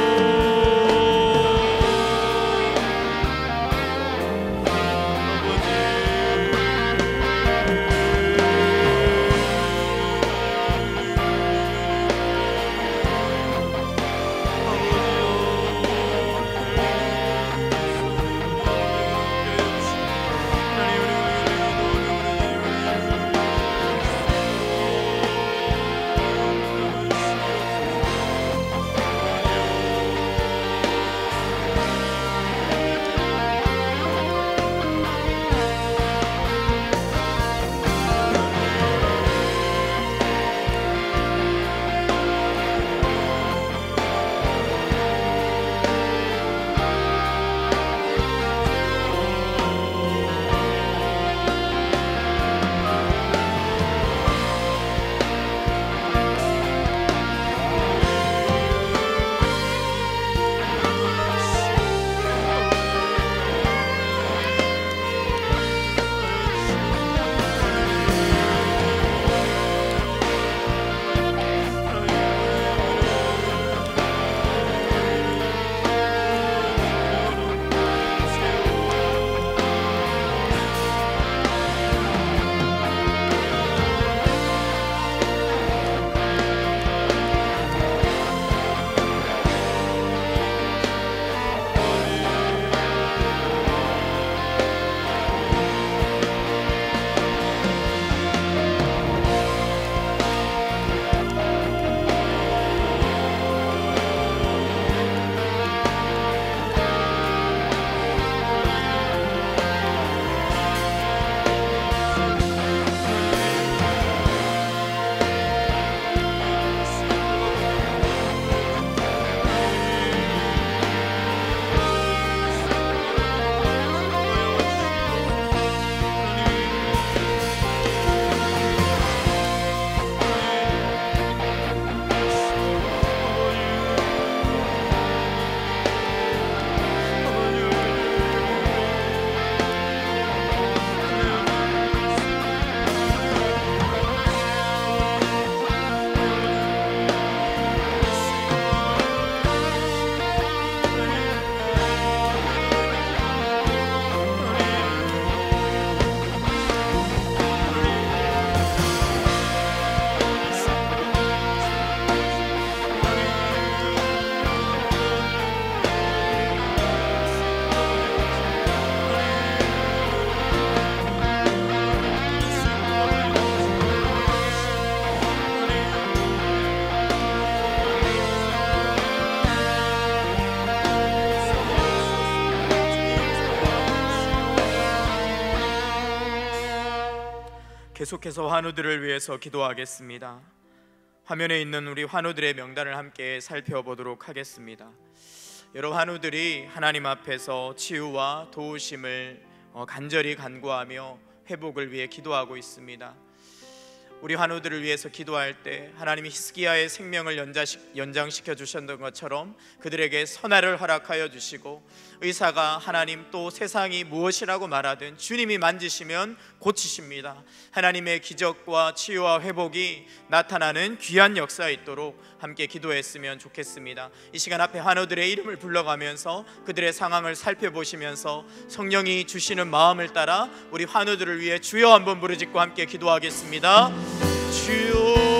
계속해서 환우들을 위해서 기도하겠습니다. 화면에 있는 우리 환우들의 명단을 함께 살펴보도록 하겠습니다. 여러 환우들이 하나님 앞에서 치유와 도우심을 간절히 간구하며 회복을 위해 기도하고 있습니다. 우리 환우들을 위해서 기도할 때 하나님이 히스기야의 생명을 연장시켜 주셨던 것처럼 그들에게 선화를 허락하여 주시고, 의사가 하나님 또 세상이 무엇이라고 말하든 주님이 만지시면 고치십니다. 하나님의 기적과 치유와 회복이 나타나는 귀한 역사 있도록 함께 기도했으면 좋겠습니다. 이 시간 앞에 환우들의 이름을 불러가면서 그들의 상황을 살펴보시면서 성령이 주시는 마음을 따라 우리 환우들을 위해 주여 한번 부르짖고 함께 기도하겠습니다. 주여.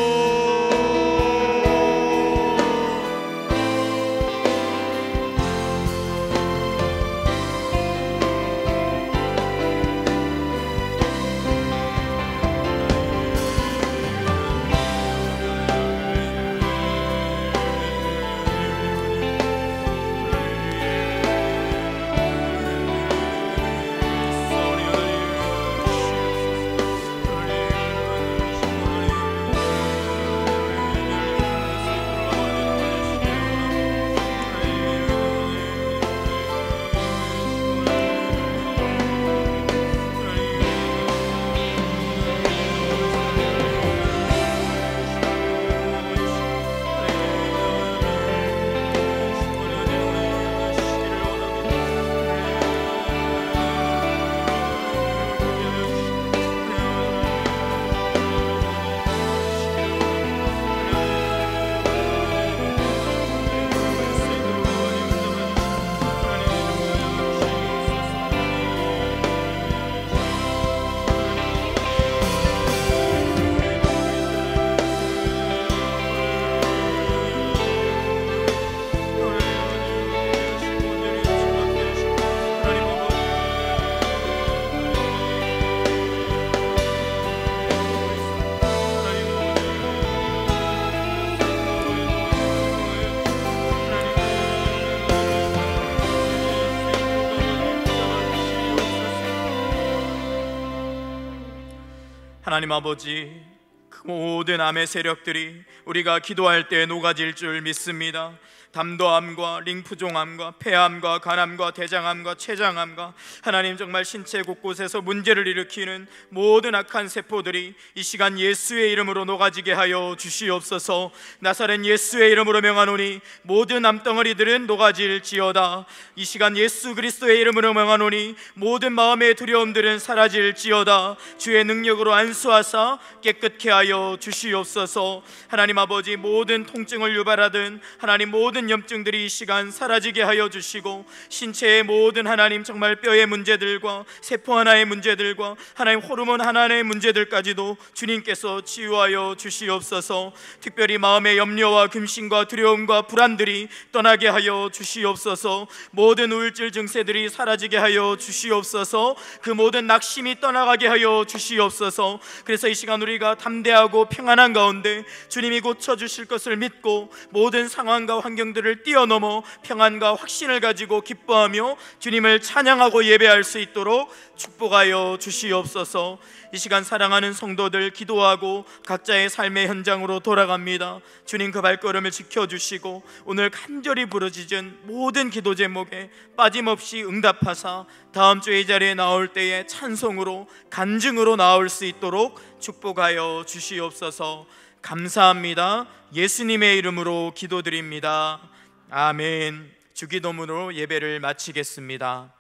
하나님 아버지, 그 모든 암의 세력들이 우리가 기도할 때 녹아질 줄 믿습니다. 담도암과 링프종암과 폐암과 간암과 대장암과 췌장암과 하나님 정말 신체 곳곳에서 문제를 일으키는 모든 악한 세포들이 이 시간 예수의 이름으로 녹아지게 하여 주시옵소서. 나사렛 예수의 이름으로 명하노니 모든 암덩어리들은 녹아질지어다. 이 시간 예수 그리스도의 이름으로 명하노니 모든 마음의 두려움들은 사라질지어다. 주의 능력으로 안수하사 깨끗게 하여 주시옵소서. 하나님 아버지, 모든 통증을 유발하든 하나님 모든 염증들이 이 시간 사라지게 하여 주시고, 신체의 모든 하나님 정말 뼈의 문제들과 세포 하나의 문제들과 하나님 호르몬 하나의 문제들까지도 주님께서 치유하여 주시옵소서. 특별히 마음의 염려와 근심과 두려움과 불안들이 떠나게 하여 주시옵소서. 모든 우울증 증세들이 사라지게 하여 주시옵소서. 그 모든 낙심이 떠나가게 하여 주시옵소서. 그래서 이 시간 우리가 담대하고 평안한 가운데 주님이 고쳐주실 것을 믿고 모든 상황과 환경들을 뛰어넘어 평안과 확신을 가지고 기뻐하며 주님을 찬양하고 예배할 수 있도록 축복하여 주시옵소서. 이 시간 사랑하는 성도들 기도하고 각자의 삶의 현장으로 돌아갑니다. 주님 그 발걸음을 지켜주시고 오늘 간절히 부르짖은 모든 기도 제목에 빠짐없이 응답하사 다음 주에 이 자리에 나올 때에 찬송으로 간증으로 나올 수 있도록 축복하여 주시옵소서. 감사합니다. 예수님의 이름으로 기도드립니다. 아멘. 주기도문으로 예배를 마치겠습니다.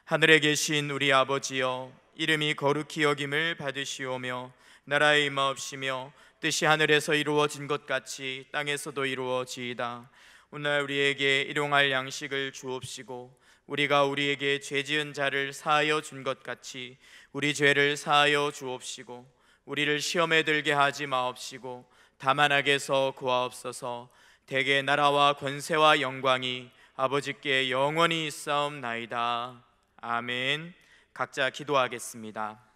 하늘에 계신 우리 아버지여, 이름이 거룩히 여김을 받으시오며 나라의 임하옵시며 뜻이 하늘에서 이루어진 것 같이 땅에서도 이루어지이다. 오늘 우리에게 일용할 양식을 주옵시고 우리가 우리에게 죄 지은 자를 사하여 준 것 같이 우리 죄를 사하여 주옵시고 우리를 시험에 들게 하지 마옵시고 다만 악에서 구하옵소서. 대개 나라와 권세와 영광이 아버지께 영원히 있사옵나이다. 아멘. 각자 기도하겠습니다.